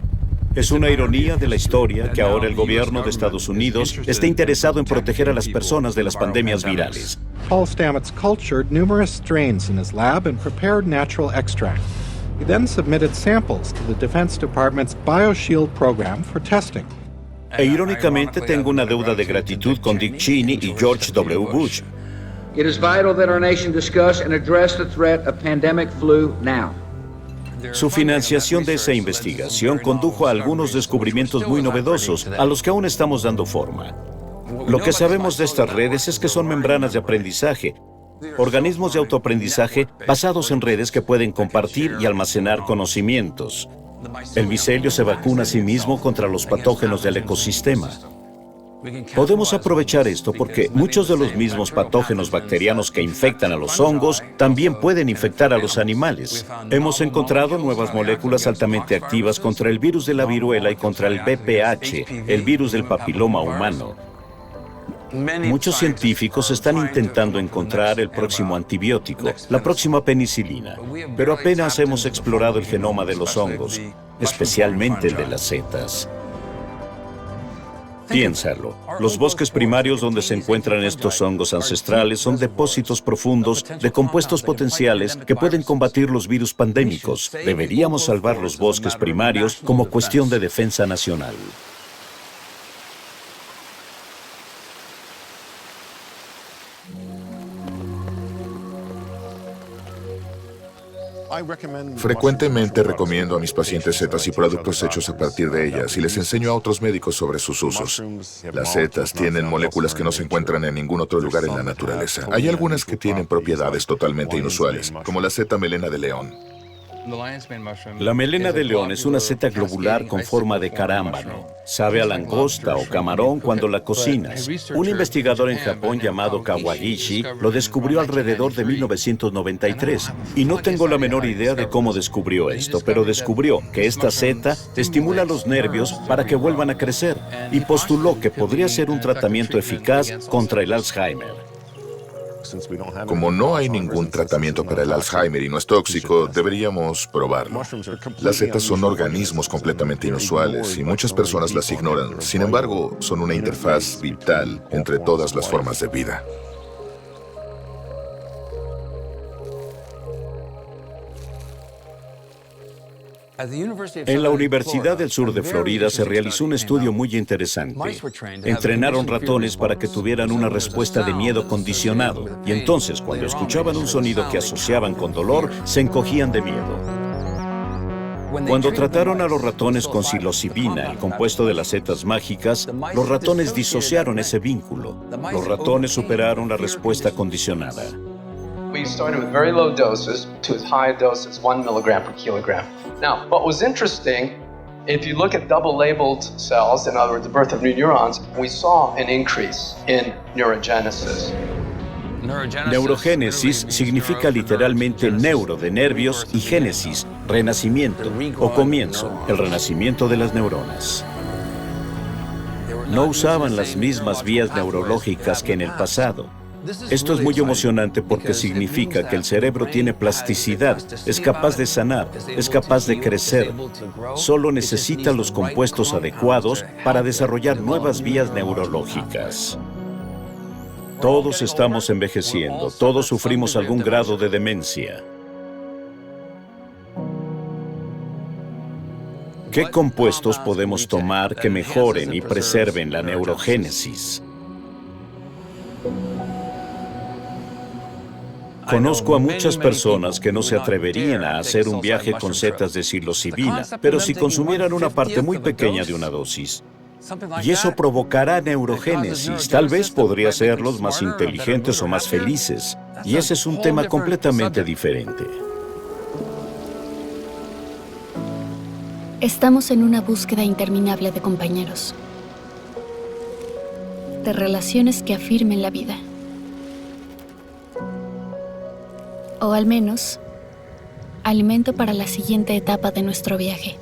Es una ironía de la historia que ahora el gobierno de Estados Unidos esté interesado en proteger a las personas de las pandemias virales. Paul Stamets cultured numerous strains in his lab and prepared natural extract. He then submitted samples to the Defense Department's BioShield program for testing. E irónicamente tengo una deuda de gratitud con Dick Cheney y George W. Bush. It is vital that our nation discuss and address the threat of pandemic flu now. Su financiación de esa investigación condujo a algunos descubrimientos muy novedosos, a los que aún estamos dando forma. Lo que sabemos de estas redes es que son membranas de aprendizaje, organismos de autoaprendizaje basados en redes que pueden compartir y almacenar conocimientos. El micelio se vacuna a sí mismo contra los patógenos del ecosistema. Podemos aprovechar esto porque muchos de los mismos patógenos bacterianos que infectan a los hongos también pueden infectar a los animales. Hemos encontrado nuevas moléculas altamente activas contra el virus de la viruela y contra el VPH, el virus del papiloma humano. Muchos científicos están intentando encontrar el próximo antibiótico, la próxima penicilina, pero apenas hemos explorado el genoma de los hongos, especialmente el de las setas. Piénsalo, los bosques primarios donde se encuentran estos hongos ancestrales son depósitos profundos de compuestos potenciales que pueden combatir los virus pandémicos. Deberíamos salvar los bosques primarios como cuestión de defensa nacional. Frecuentemente recomiendo a mis pacientes setas y productos hechos a partir de ellas y les enseño a otros médicos sobre sus usos. Las setas tienen moléculas que no se encuentran en ningún otro lugar en la naturaleza. Hay algunas que tienen propiedades totalmente inusuales, como la seta melena de león. La melena de león es una seta globular con forma de carámbano. Sabe a langosta o camarón cuando la cocinas. Un investigador en Japón llamado Kawagishi lo descubrió alrededor de 1993. Y no tengo la menor idea de cómo descubrió esto, pero descubrió que esta seta estimula los nervios para que vuelvan a crecer y postuló que podría ser un tratamiento eficaz contra el Alzheimer. Como no hay ningún tratamiento para el Alzheimer y no es tóxico, deberíamos probarlo. Las setas son organismos completamente inusuales y muchas personas las ignoran. Sin embargo, son una interfaz vital entre todas las formas de vida. En la Universidad del Sur de Florida se realizó un estudio muy interesante. Entrenaron ratones para que tuvieran una respuesta de miedo condicionado, y entonces, cuando escuchaban un sonido que asociaban con dolor, se encogían de miedo. Cuando trataron a los ratones con psilocibina, el compuesto de las setas mágicas, los ratones disociaron ese vínculo. Los ratones superaron la respuesta condicionada. We started with very low doses to as high a dose as 1 milligram per kilogram. Now, what was interesting, if you look at double-labeled cells, in other words, the birth of new neurons, we saw an increase in neurogenesis. Neurogénesis significa literalmente neuro de nervios y génesis, renacimiento o comienzo, el renacimiento de las neuronas. No usaban las mismas vías neurológicas que en el pasado. Esto es muy emocionante porque significa que el cerebro tiene plasticidad, es capaz de sanar, es capaz de crecer. Solo necesita los compuestos adecuados para desarrollar nuevas vías neurológicas. Todos estamos envejeciendo, todos sufrimos algún grado de demencia. ¿Qué compuestos podemos tomar que mejoren y preserven la neurogénesis? Conozco a muchas personas que no se atreverían a hacer un viaje con setas de psilocibina, pero si consumieran una parte muy pequeña de una dosis. Y eso provocará neurogénesis. Tal vez podría hacerlos más inteligentes o más felices. Y ese es un tema completamente diferente. Estamos en una búsqueda interminable de compañeros, de relaciones que afirmen la vida. O al menos, alimento para la siguiente etapa de nuestro viaje.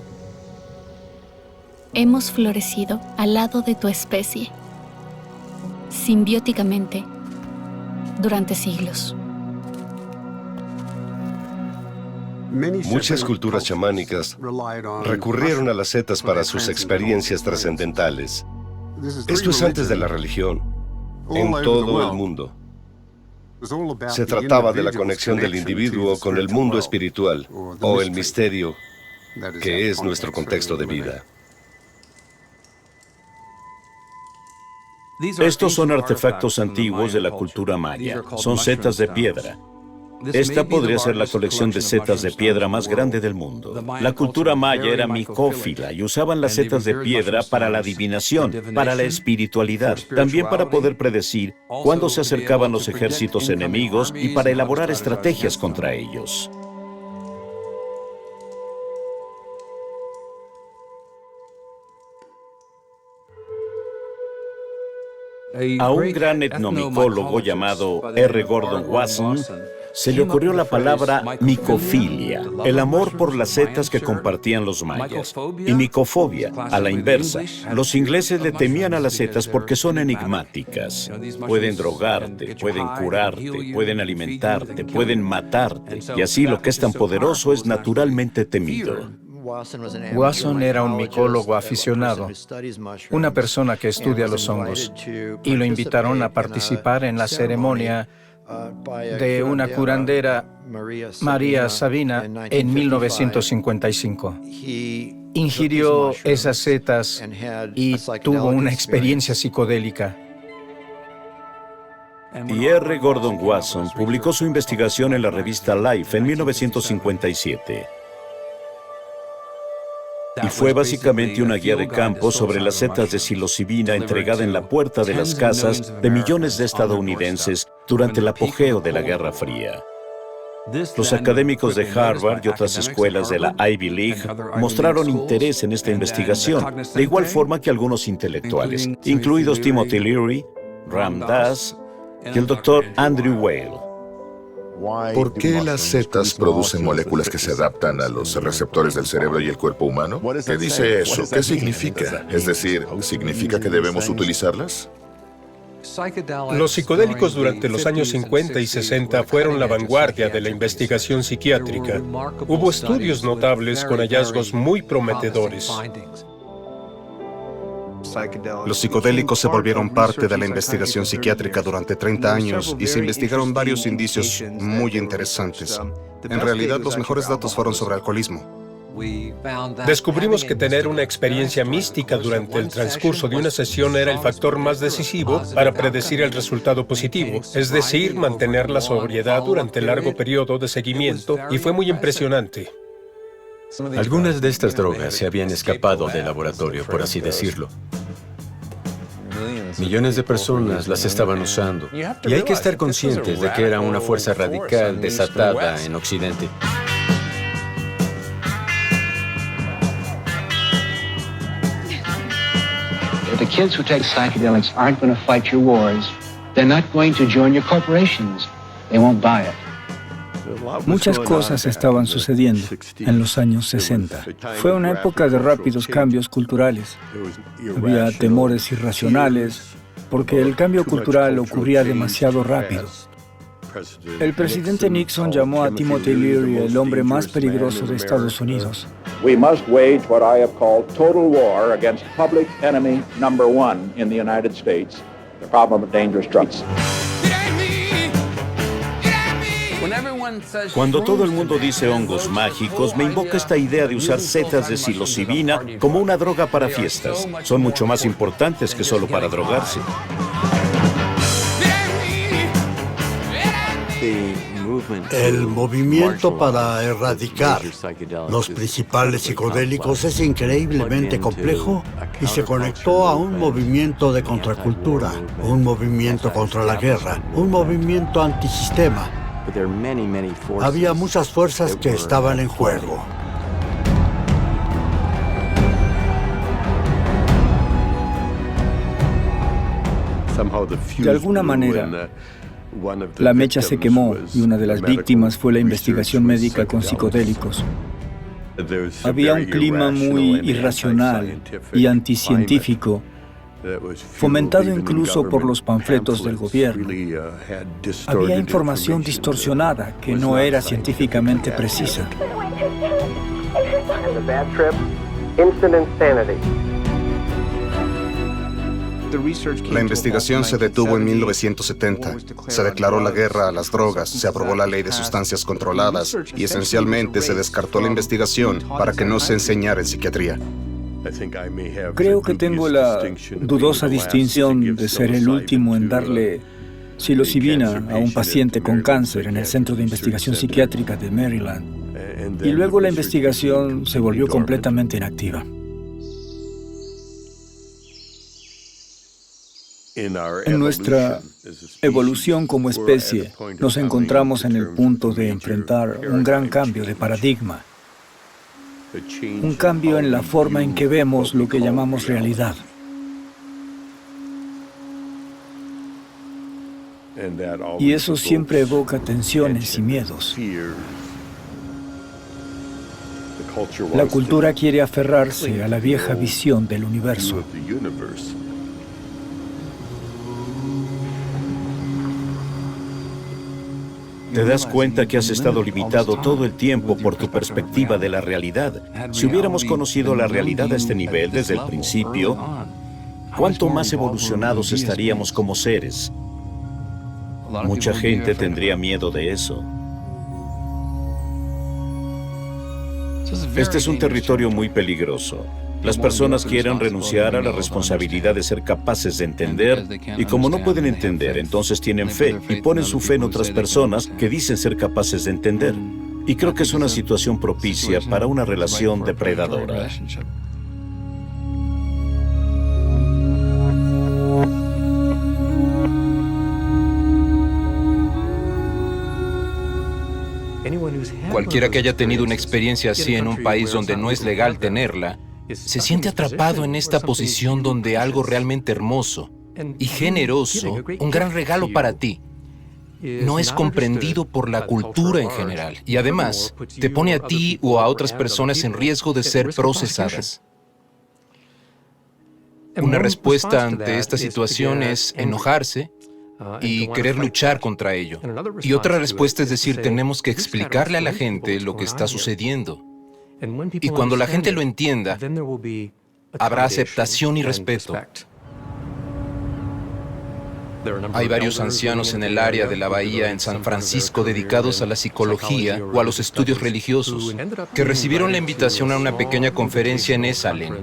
Hemos florecido al lado de tu especie, simbióticamente, durante siglos. Muchas culturas chamánicas recurrieron a las setas para sus experiencias trascendentales. Esto es antes de la religión, en todo el mundo. Se trataba de la conexión del individuo con el mundo espiritual, o el misterio, que es nuestro contexto de vida. Estos son artefactos antiguos de la cultura maya. Son setas de piedra. Esta podría ser la colección de setas de piedra más grande del mundo. La cultura maya era micófila y usaban las setas de piedra para la adivinación, para la espiritualidad, también para poder predecir cuándo se acercaban los ejércitos enemigos y para elaborar estrategias contra ellos. A un gran etnomicólogo llamado R. Gordon Wasson se le ocurrió la palabra micofilia, el amor por las setas que compartían los mayas, y micofobia, a la inversa. Los ingleses le temían a las setas porque son enigmáticas. Pueden drogarte, pueden curarte, pueden alimentarte, pueden matarte, y así lo que es tan poderoso es naturalmente temido. Wasson era un micólogo aficionado, una persona que estudia los hongos, y lo invitaron a participar en la ceremonia de una curandera, María Sabina, en 1955. Ingirió esas setas y tuvo una experiencia psicodélica. Y R. Gordon Wasson publicó su investigación en la revista Life en 1957. Y fue básicamente una guía de campo sobre las setas de psilocibina entregada en la puerta de las casas de millones de estadounidenses durante el apogeo de la Guerra Fría. Los académicos de Harvard y otras escuelas de la Ivy League mostraron interés en esta investigación, de igual forma que algunos intelectuales, incluidos Timothy Leary, Ram Dass y el Dr. Andrew Weil. ¿Por qué las setas producen moléculas que se adaptan a los receptores del cerebro y el cuerpo humano? ¿Qué dice eso? ¿Qué significa? Es decir, ¿significa que debemos utilizarlas? Los psicodélicos durante los años 50 y 60 fueron la vanguardia de la investigación psiquiátrica. Hubo estudios notables con hallazgos muy prometedores. Los psicodélicos se volvieron parte de la investigación psiquiátrica durante 30 años y se investigaron varios indicios muy interesantes. En realidad, los mejores datos fueron sobre alcoholismo. Descubrimos que tener una experiencia mística durante el transcurso de una sesión era el factor más decisivo para predecir el resultado positivo, es decir, mantener la sobriedad durante el largo periodo de seguimiento, y fue muy impresionante. Algunas de estas drogas se habían escapado del laboratorio, por así decirlo. Millones de personas las estaban usando. Y hay que estar conscientes de que era una fuerza radical desatada en Occidente. The kids who take psychedelics aren't going to fight your wars. They're not going to join your corporations. They won't buy it. Muchas cosas estaban sucediendo en los años 60. Fue una época de rápidos cambios culturales. Había temores irracionales porque el cambio cultural ocurría demasiado rápido. El presidente Nixon llamó a Timothy Leary el hombre más peligroso de Estados Unidos. We must wage what I have called total war against public enemy number one in the United States, the problem of dangerous drugs. Cuando todo el mundo dice hongos mágicos, me invoca esta idea de usar setas de psilocibina como una droga para fiestas. Son mucho más importantes que solo para drogarse. El movimiento para erradicar los principales psicodélicos es increíblemente complejo y se conectó a un movimiento de contracultura, un movimiento contra la guerra, un movimiento antisistema. Había muchas fuerzas que estaban en juego. De alguna manera, la mecha se quemó y una de las víctimas fue la investigación médica con psicodélicos. Había un clima muy irracional y anticientífico, fomentado incluso por los panfletos del gobierno. Había información distorsionada que no era científicamente precisa. La investigación se detuvo en 1970. Se declaró la guerra a las drogas, se aprobó la ley de sustancias controladas y esencialmente se descartó la investigación para que no se enseñara en psiquiatría. Creo que tengo la dudosa distinción de ser el último en darle psilocibina a un paciente con cáncer en el Centro de Investigación Psiquiátrica de Maryland. Y luego la investigación se volvió completamente inactiva. En nuestra evolución como especie, nos encontramos en el punto de enfrentar un gran cambio de paradigma. Un cambio en la forma en que vemos lo que llamamos realidad. Y eso siempre evoca tensiones y miedos. La cultura quiere aferrarse a la vieja visión del universo. Te das cuenta que has estado limitado todo el tiempo por tu perspectiva de la realidad. Si hubiéramos conocido la realidad a este nivel desde el principio, ¿cuánto más evolucionados estaríamos como seres? Mucha gente tendría miedo de eso. Este es un territorio muy peligroso. Las personas quieren renunciar a la responsabilidad de ser capaces de entender, y como no pueden entender, entonces tienen fe y ponen su fe en otras personas que dicen ser capaces de entender. Y creo que es una situación propicia para una relación depredadora. Cualquiera que haya tenido una experiencia así en un país donde no es legal tenerla, se siente atrapado en esta posición donde algo realmente hermoso y generoso, un gran regalo para ti, no es comprendido por la cultura en general y además te pone a ti o a otras personas en riesgo de ser procesadas. Una respuesta ante esta situación es enojarse y querer luchar contra ello. Y otra respuesta es decir, tenemos que explicarle a la gente lo que está sucediendo. Y cuando la gente lo entienda, habrá aceptación y respeto. Hay varios ancianos en el área de la bahía en San Francisco dedicados a la psicología o a los estudios religiosos, que recibieron la invitación a una pequeña conferencia en Esalen,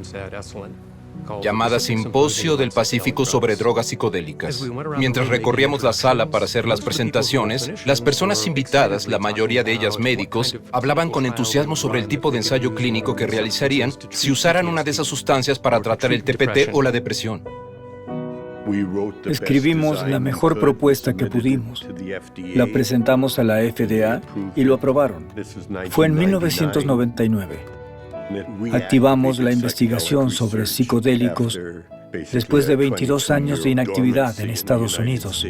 llamada Simposio del Pacífico sobre Drogas Psicodélicas. Mientras recorríamos la sala para hacer las presentaciones, las personas invitadas, la mayoría de ellas médicos, hablaban con entusiasmo sobre el tipo de ensayo clínico que realizarían si usaran una de esas sustancias para tratar el TPT o la depresión. Escribimos la mejor propuesta que pudimos. La presentamos a la FDA y lo aprobaron. Fue en 1999. Activamos la investigación sobre psicodélicos después de 22 años de inactividad en Estados Unidos.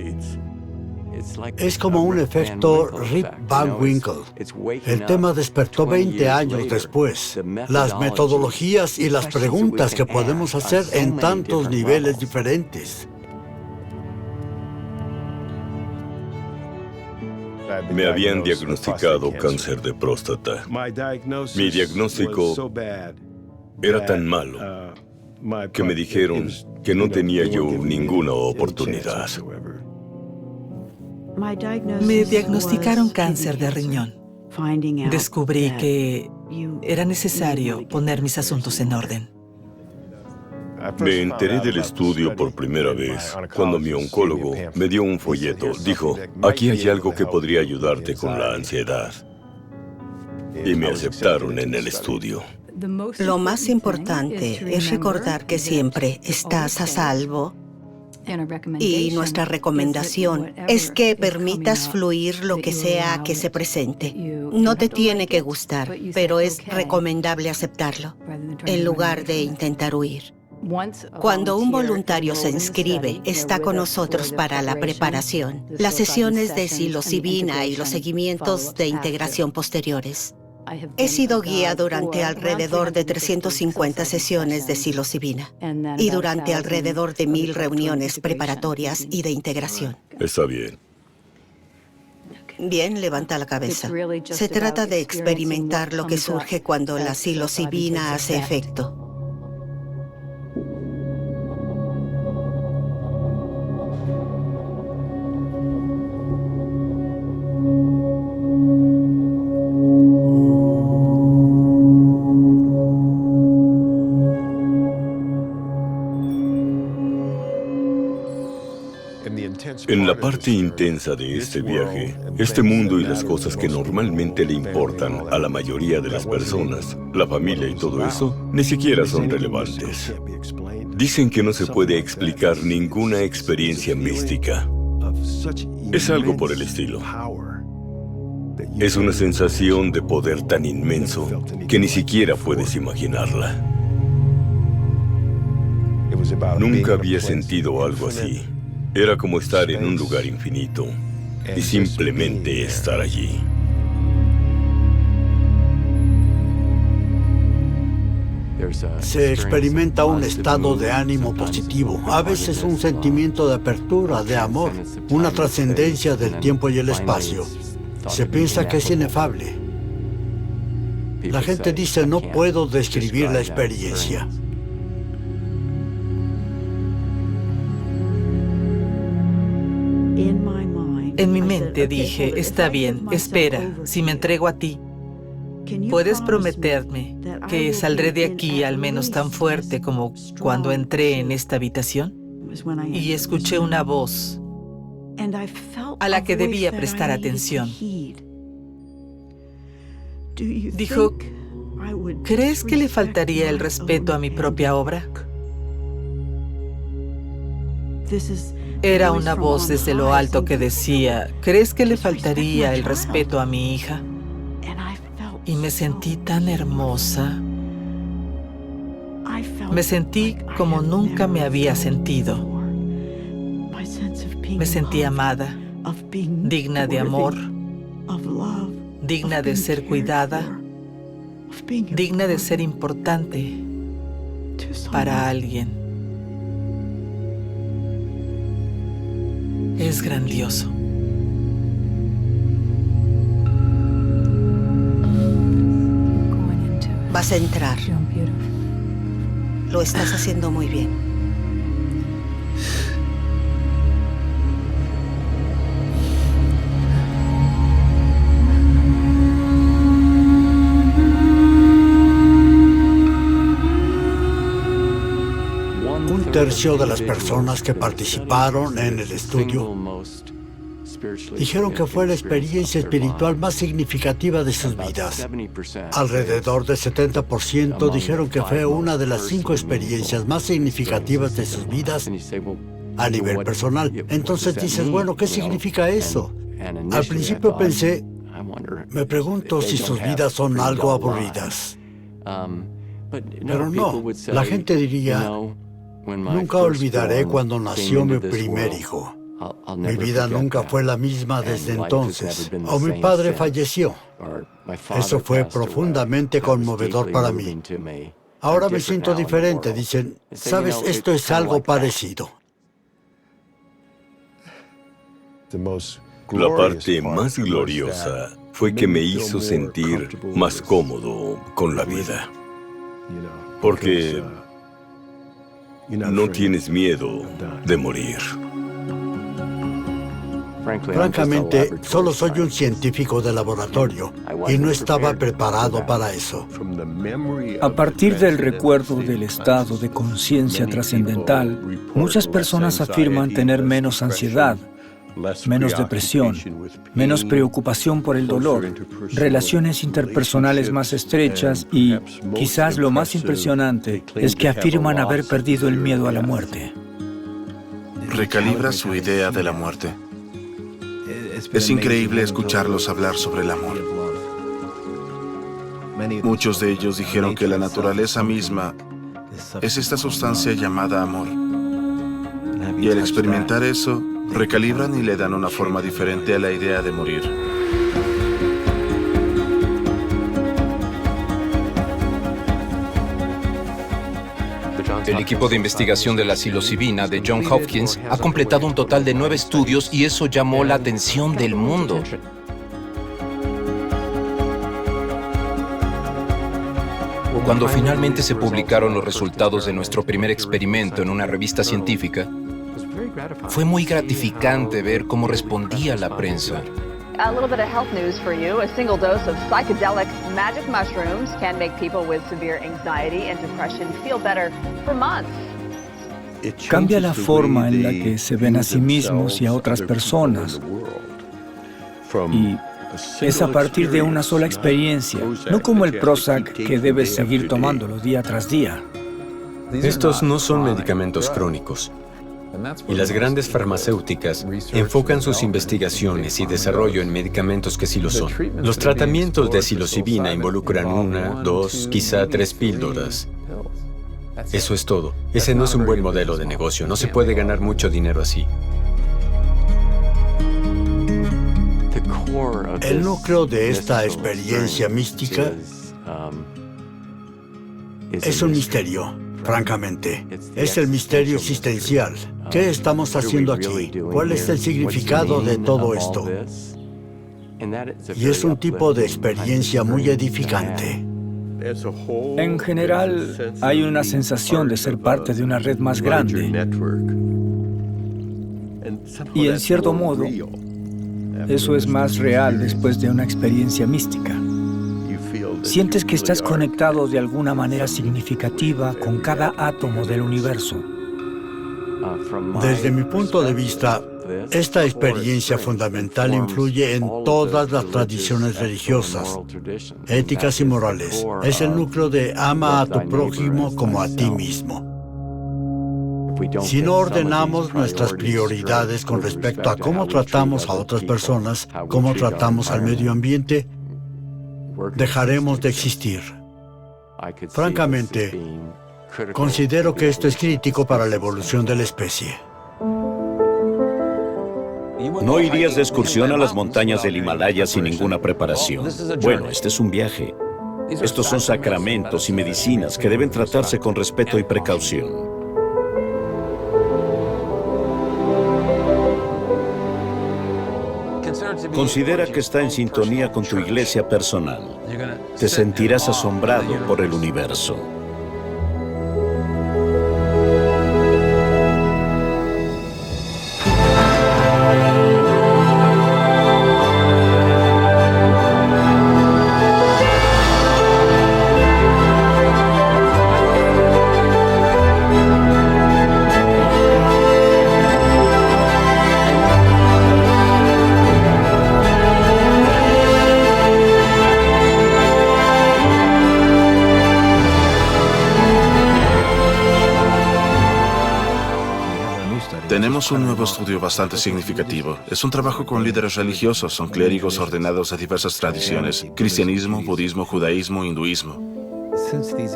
Es como un efecto Rip Van Winkle. El tema despertó 20 años después. Las metodologías y las preguntas que podemos hacer en tantos niveles diferentes. Me habían diagnosticado cáncer de próstata. Mi diagnóstico era tan malo que me dijeron que no tenía yo ninguna oportunidad. Me diagnosticaron cáncer de riñón. Descubrí que era necesario poner mis asuntos en orden. Me enteré del estudio por primera vez cuando mi oncólogo me dio un folleto. Dijo, aquí hay algo que podría ayudarte con la ansiedad. Y me aceptaron en el estudio. Lo más importante es recordar que siempre estás a salvo. Y nuestra recomendación es que permitas fluir lo que sea que se presente. No te tiene que gustar, pero es recomendable aceptarlo, en lugar de intentar huir. Cuando un voluntario se inscribe, está con nosotros para la preparación, las sesiones de psilocibina y los seguimientos de integración posteriores. He sido guía durante alrededor de 350 sesiones de psilocibina y durante alrededor de 1000 reuniones preparatorias y de integración. Está bien. Bien, levanta la cabeza. Se trata de experimentar lo que surge cuando la psilocibina hace efecto. En la parte intensa de este viaje, este mundo y las cosas que normalmente le importan a la mayoría de las personas, la familia y todo eso, ni siquiera son relevantes. Dicen que no se puede explicar ninguna experiencia mística. Es algo por el estilo. Es una sensación de poder tan inmenso que ni siquiera puedes imaginarla. Nunca había sentido algo así. Era como estar en un lugar infinito y simplemente estar allí. Se experimenta un estado de ánimo positivo, a veces un sentimiento de apertura, de amor, una trascendencia del tiempo y el espacio. Se piensa que es inefable. La gente dice, no puedo describir la experiencia. En mi mente dije, está bien, espera, si me entrego a ti, ¿puedes prometerme que saldré de aquí al menos tan fuerte como cuando entré en esta habitación? Y escuché una voz a la que debía prestar atención. Dijo, ¿crees que le faltaría el respeto a mi propia obra? Era una voz desde lo alto que decía, ¿crees que le faltaría el respeto a mi hija? Y me sentí tan hermosa. Me sentí como nunca me había sentido. Me sentí amada, digna de amor, digna de ser cuidada, digna de ser importante para alguien. Es grandioso. Vas a entrar. Lo estás haciendo muy bien. Un tercio de las personas que participaron en el estudio dijeron que fue la experiencia espiritual más significativa de sus vidas. Alrededor del 70% dijeron que fue una de las 5 experiencias más significativas de sus vidas a nivel personal. Entonces dices, bueno, ¿qué significa eso? Al principio pensé, me pregunto si sus vidas son algo aburridas. Pero no, la gente diría, Nunca olvidaré cuando nació mi primer hijo. Mi vida nunca fue la misma desde entonces, o mi padre falleció. Eso fue profundamente conmovedor para mí. Ahora me siento diferente. Dicen, ¿sabes? Esto es algo parecido. La parte más gloriosa fue que me hizo sentir más cómodo con la vida. Porque no tienes miedo de morir. Francamente, solo soy un científico de laboratorio y no estaba preparado para eso. A partir del recuerdo del estado de conciencia trascendental, muchas personas afirman tener menos ansiedad, menos depresión, menos preocupación por el dolor, relaciones interpersonales más estrechas y, quizás lo más impresionante, es que afirman haber perdido el miedo a la muerte. Recalibra su idea de la muerte. Es increíble escucharlos hablar sobre el amor. Muchos de ellos dijeron que la naturaleza misma es esta sustancia llamada amor. Y al experimentar eso, recalibran y le dan una forma diferente a la idea de morir. El equipo de investigación de la psilocibina de Johns Hopkins ha completado un total de 9 estudios y eso llamó la atención del mundo. Cuando finalmente se publicaron los resultados de nuestro primer experimento en una revista científica, fue muy gratificante ver cómo respondía la prensa. A little bit of health news for you. A single dose of psychedelic magic mushrooms can make people with severe anxiety and depression feel better for months. Cambia la forma en la que se ven a sí mismos y a otras personas. Y es a partir de una sola experiencia, no como el Prozac que debes seguir tomándolo día tras día. Estos no son medicamentos crónicos. Y las grandes farmacéuticas enfocan sus investigaciones y desarrollo en medicamentos que sí lo son. Los tratamientos de psilocibina involucran 1, 2, quizá 3 píldoras. Eso es todo. Ese no es un buen modelo de negocio. No se puede ganar mucho dinero así. El núcleo de esta experiencia mística es un misterio, francamente. Es el misterio existencial. ¿Qué estamos haciendo aquí? ¿Cuál es el significado de todo esto? Y es un tipo de experiencia muy edificante. En general, hay una sensación de ser parte de una red más grande. Y en cierto modo, eso es más real después de una experiencia mística. Sientes que estás conectado de alguna manera significativa con cada átomo del universo. Desde mi punto de vista, esta experiencia fundamental influye en todas las tradiciones religiosas, éticas y morales. Es el núcleo de ama a tu prójimo como a ti mismo. Si no ordenamos nuestras prioridades con respecto a cómo tratamos a otras personas, cómo tratamos al medio ambiente, dejaremos de existir. Francamente, considero que esto es crítico para la evolución de la especie. No irías de excursión a las montañas del Himalaya sin ninguna preparación. Bueno, este es un viaje. Estos son sacramentos y medicinas que deben tratarse con respeto y precaución. Considera que está en sintonía con tu iglesia personal. Te sentirás asombrado por el universo. Tenemos un nuevo estudio bastante significativo. Es un trabajo con líderes religiosos, son clérigos ordenados de diversas tradiciones: cristianismo, budismo, judaísmo, hinduismo.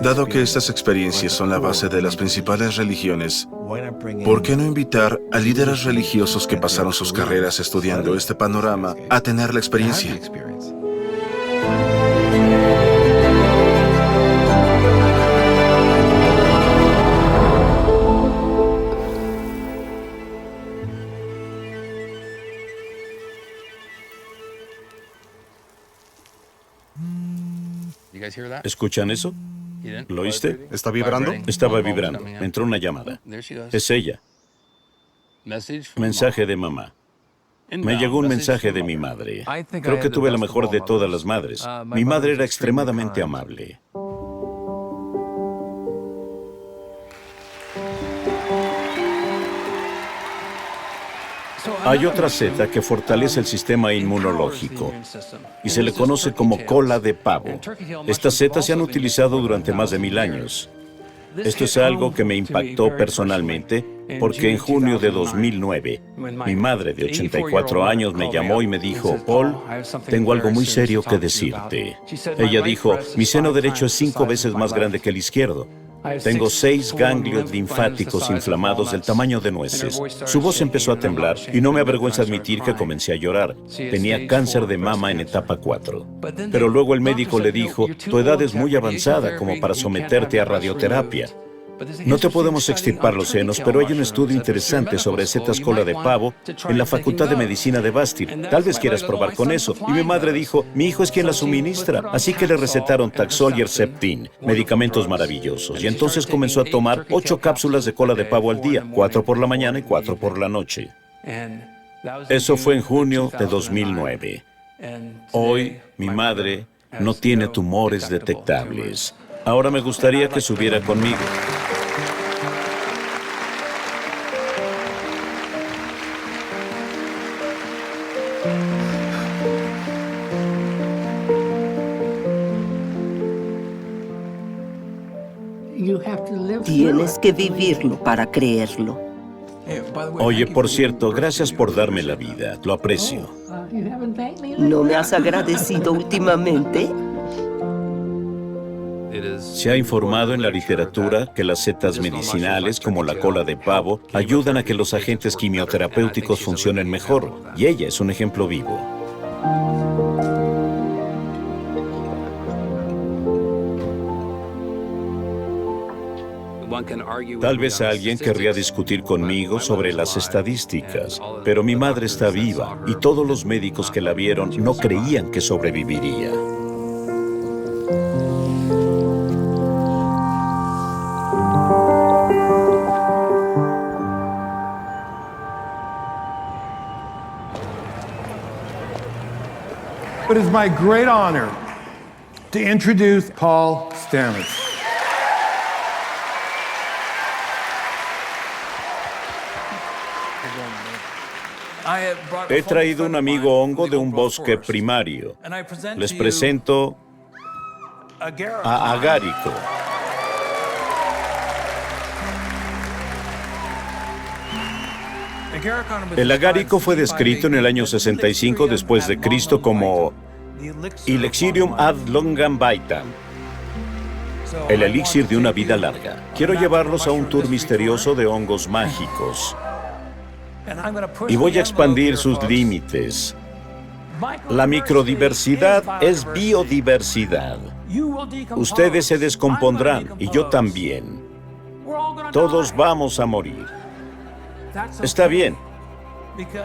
Dado que estas experiencias son la base de las principales religiones, ¿por qué no invitar a líderes religiosos que pasaron sus carreras estudiando este panorama a tener la experiencia? ¿Escuchan eso? ¿Lo oíste? ¿Está vibrando? Estaba vibrando. Me entró una llamada. Es ella. Mensaje de mamá. Me llegó un mensaje de mi madre. Creo que tuve la mejor de todas las madres. Mi madre era extremadamente amable. Hay otra seta que fortalece el sistema inmunológico y se le conoce como cola de pavo. Estas setas se han utilizado durante más de 1000 años. Esto es algo que me impactó personalmente porque en junio de 2009, mi madre de 84 años me llamó y me dijo, Paul, tengo algo muy serio que decirte. Ella dijo, mi seno derecho es 5 veces más grande que el izquierdo. Tengo 6 ganglios linfáticos inflamados del tamaño de nueces. Su voz empezó a temblar y no me avergüenza admitir que comencé a llorar. Tenía cáncer de mama en etapa 4. Pero luego el médico le dijo, tu edad es muy avanzada como para someterte a radioterapia. No te podemos extirpar los senos, pero hay un estudio interesante sobre setas cola de pavo en la Facultad de Medicina de Bastyr. Tal vez quieras probar con eso. Y mi madre dijo, mi hijo es quien la suministra. Así que le recetaron Taxol y Herceptin, medicamentos maravillosos. Y entonces comenzó a tomar 8 cápsulas de cola de pavo al día, 4 por la mañana y 4 por la noche. Eso fue en junio de 2009. Hoy, mi madre no tiene tumores detectables. Ahora me gustaría que subiera conmigo. Tienes que vivirlo para creerlo. Oye, por cierto, gracias por darme la vida. Lo aprecio. ¿No me has agradecido últimamente? Se ha informado en la literatura que las setas medicinales, como la cola de pavo, ayudan a que los agentes quimioterapéuticos funcionen mejor. Y ella es un ejemplo vivo. Tal vez alguien querría discutir conmigo sobre las estadísticas, pero mi madre está viva y todos los médicos que la vieron no creían que sobreviviría. It is my great honor to introduce Paul Stamets. He traído un amigo hongo de un bosque primario. Les presento a agárico. El agárico fue descrito en el año 65 después de Cristo como Elixirium ad longam vitam, el elixir de una vida larga. Quiero llevarlos a un tour misterioso de hongos mágicos. Y voy a expandir sus límites. La microdiversidad es biodiversidad. Ustedes se descompondrán y yo también. Todos vamos a morir. Está bien,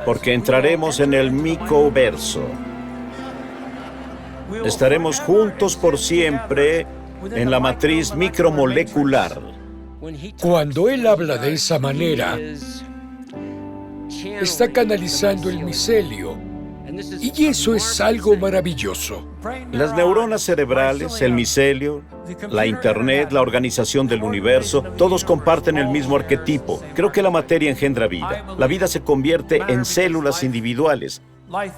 porque entraremos en el micoverso. Estaremos juntos por siempre en la matriz micromolecular. Cuando él habla de esa manera, está canalizando el micelio, y eso es algo maravilloso. Las neuronas cerebrales, el micelio, la Internet, la organización del universo, todos comparten el mismo arquetipo. Creo que la materia engendra vida. La vida se convierte en células individuales.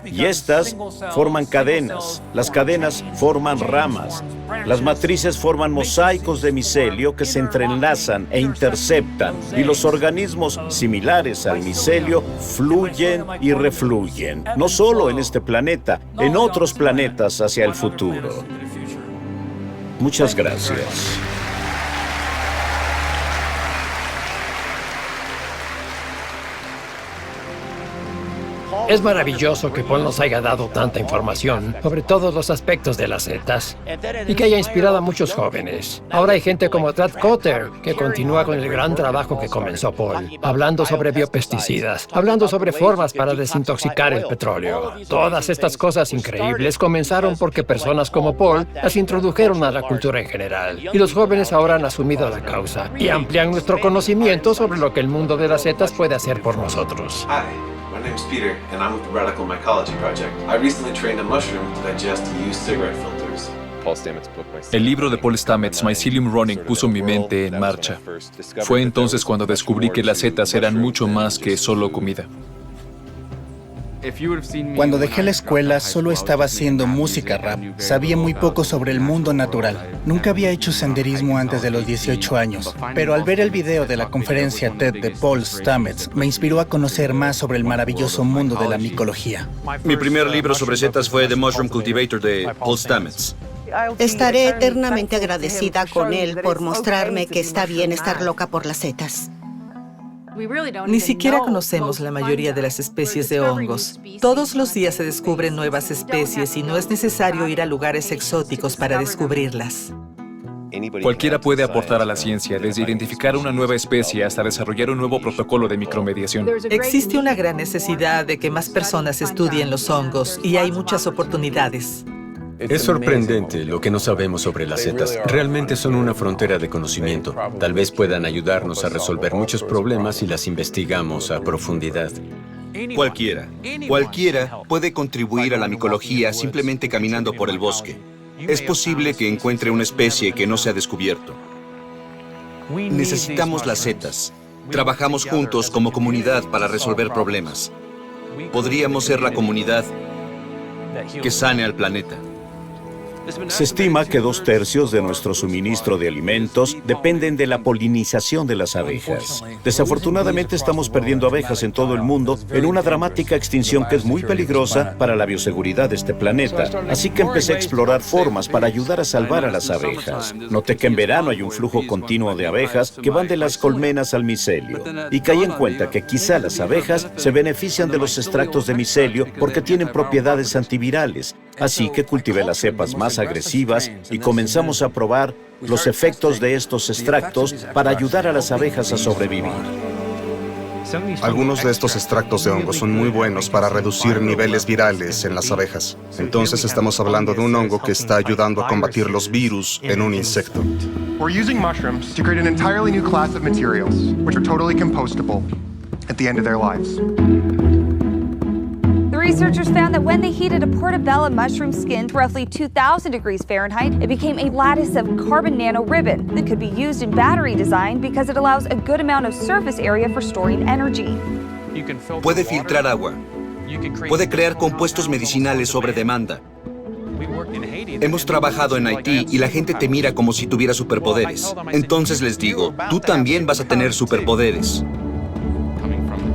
Y estas forman cadenas. Las cadenas forman ramas. Las matrices forman mosaicos de micelio que se entrelazan e interceptan. Y los organismos similares al micelio fluyen y refluyen. No solo en este planeta, en otros planetas hacia el futuro. Muchas gracias. Es maravilloso que Paul nos haya dado tanta información sobre todos los aspectos de las setas y que haya inspirado a muchos jóvenes. Ahora hay gente como Trav Cotter que continúa con el gran trabajo que comenzó Paul, hablando sobre biopesticidas, hablando sobre formas para desintoxicar el petróleo. Todas estas cosas increíbles comenzaron porque personas como Paul las introdujeron a la cultura en general. Y los jóvenes ahora han asumido la causa y amplían nuestro conocimiento sobre lo que el mundo de las setas puede hacer por nosotros. My name is Peter, and I'm with the Radical Mycology Project. I recently trained a mushroom to digest used cigarette filters. El libro de Paul Stamets, Mycelium Running, puso mi mente en marcha. Fue entonces cuando descubrí que las setas eran mucho más que solo comida. Cuando dejé la escuela, solo estaba haciendo música rap. Sabía muy poco sobre el mundo natural. Nunca había hecho senderismo antes de los 18 años. Pero al ver el video de la conferencia TED de Paul Stamets, me inspiró a conocer más sobre el maravilloso mundo de la micología. Mi primer libro sobre setas fue The Mushroom Cultivator de Paul Stamets. Estaré eternamente agradecida con él por mostrarme que está bien estar loca por las setas. Ni siquiera conocemos la mayoría de las especies de hongos. Todos los días se descubren nuevas especies y no es necesario ir a lugares exóticos para descubrirlas. Cualquiera puede aportar a la ciencia, desde identificar una nueva especie hasta desarrollar un nuevo protocolo de micromediación. Existe una gran necesidad de que más personas estudien los hongos y hay muchas oportunidades. Es sorprendente lo que no sabemos sobre las setas. Realmente son una frontera de conocimiento. Tal vez puedan ayudarnos a resolver muchos problemas si las investigamos a profundidad. Cualquiera puede contribuir a la micología simplemente caminando por el bosque. Es posible que encuentre una especie que no se ha descubierto. Necesitamos las setas. Trabajamos juntos como comunidad para resolver problemas. Podríamos ser la comunidad que sane al planeta. Se estima que 2/3 de nuestro suministro de alimentos dependen de la polinización de las abejas. Desafortunadamente estamos perdiendo abejas en todo el mundo en una dramática extinción que es muy peligrosa para la bioseguridad de este planeta. Así que empecé a explorar formas para ayudar a salvar a las abejas. Noté que en verano hay un flujo continuo de abejas que van de las colmenas al micelio. Y caí en cuenta que quizá las abejas se benefician de los extractos de micelio porque tienen propiedades antivirales. Así que cultivé las cepas más agresivas y comenzamos a probar los efectos de estos extractos para ayudar a las abejas a sobrevivir. Algunos de estos extractos de hongos son muy buenos para reducir niveles virales en las abejas. Entonces estamos hablando de un hongo que está ayudando a combatir los virus en un insecto. We're using mushrooms to create an entirely new class of materials, which are totally compostable at the end of their lives. The researchers found that when they heated a portobello mushroom skin to roughly 2,000 degrees Fahrenheit, it became a lattice of carbon nanoribbon that could be used in battery design because it allows a good amount of surface area for storing energy. Puede filtrar agua. Puede crear compuestos medicinales sobre demanda. Hemos trabajado en Haití y la gente te mira como si tuviera superpoderes. Entonces les digo, tú también vas a tener superpoderes.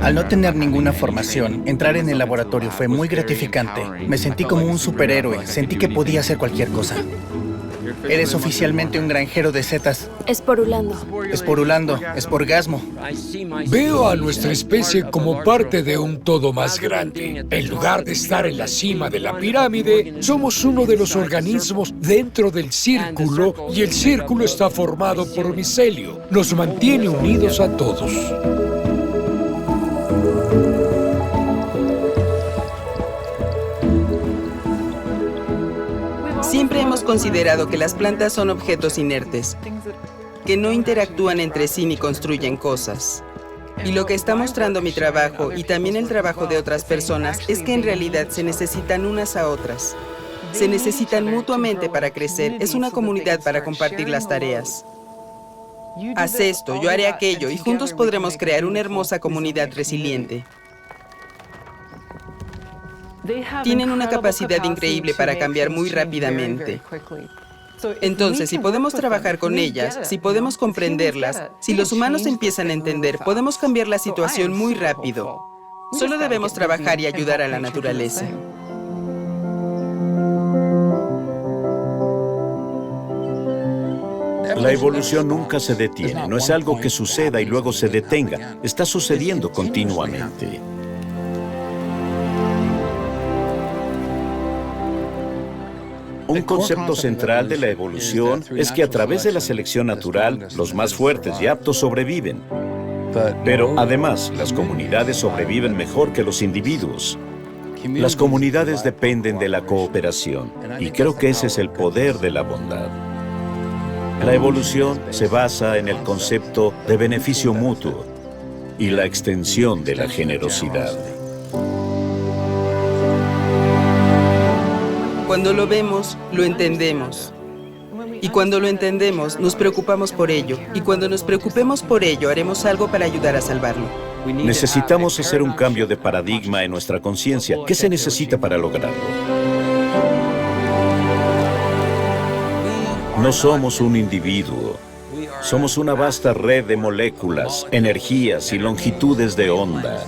Al no tener ninguna formación, entrar en el laboratorio fue muy gratificante. Me sentí como un superhéroe, sentí que podía hacer cualquier cosa. Eres oficialmente un granjero de setas. Esporulando. Esporulando, esporgasmo. Veo a nuestra especie como parte de un todo más grande. En lugar de estar en la cima de la pirámide, somos uno de los organismos dentro del círculo y el círculo está formado por micelio. Nos mantiene unidos a todos. Siempre hemos considerado que las plantas son objetos inertes, que no interactúan entre sí ni construyen cosas. Y lo que está mostrando mi trabajo y también el trabajo de otras personas es que en realidad se necesitan unas a otras. Se necesitan mutuamente para crecer. Es una comunidad para compartir las tareas. Haz esto, yo haré aquello y juntos podremos crear una hermosa comunidad resiliente. Tienen una capacidad increíble para cambiar muy rápidamente. Entonces, si podemos trabajar con ellas, si podemos comprenderlas, si los humanos empiezan a entender, podemos cambiar la situación muy rápido. Solo debemos trabajar y ayudar a la naturaleza. La evolución nunca se detiene, no es algo que suceda y luego se detenga, está sucediendo continuamente. Un concepto central de la evolución es que a través de la selección natural, los más fuertes y aptos sobreviven. Pero además, las comunidades sobreviven mejor que los individuos. Las comunidades dependen de la cooperación, y creo que ese es el poder de la bondad. La evolución se basa en el concepto de beneficio mutuo y la extensión de la generosidad. Cuando lo vemos, lo entendemos. Y cuando lo entendemos, nos preocupamos por ello. Y cuando nos preocupemos por ello, haremos algo para ayudar a salvarlo. Necesitamos hacer un cambio de paradigma en nuestra conciencia. ¿Qué se necesita para lograrlo? No somos un individuo. Somos una vasta red de moléculas, energías y longitudes de onda.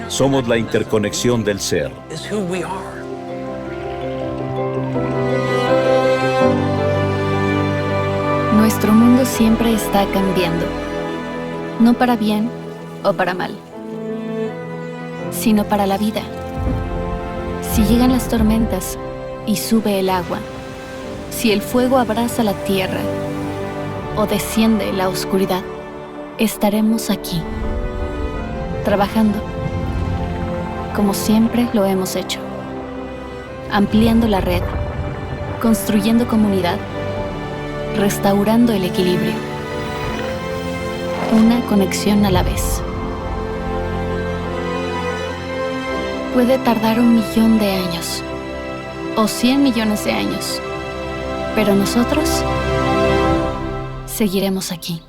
Somos la interconexión del ser. Nuestro mundo siempre está cambiando, no para bien o para mal, sino para la vida. Si llegan las tormentas y sube el agua, si el fuego abraza la tierra o desciende la oscuridad, estaremos aquí, trabajando, como siempre lo hemos hecho, ampliando la red, construyendo comunidad, restaurando el equilibrio. Una conexión a la vez. Puede tardar 1 millón de años o 100 millones de años, pero nosotros seguiremos aquí.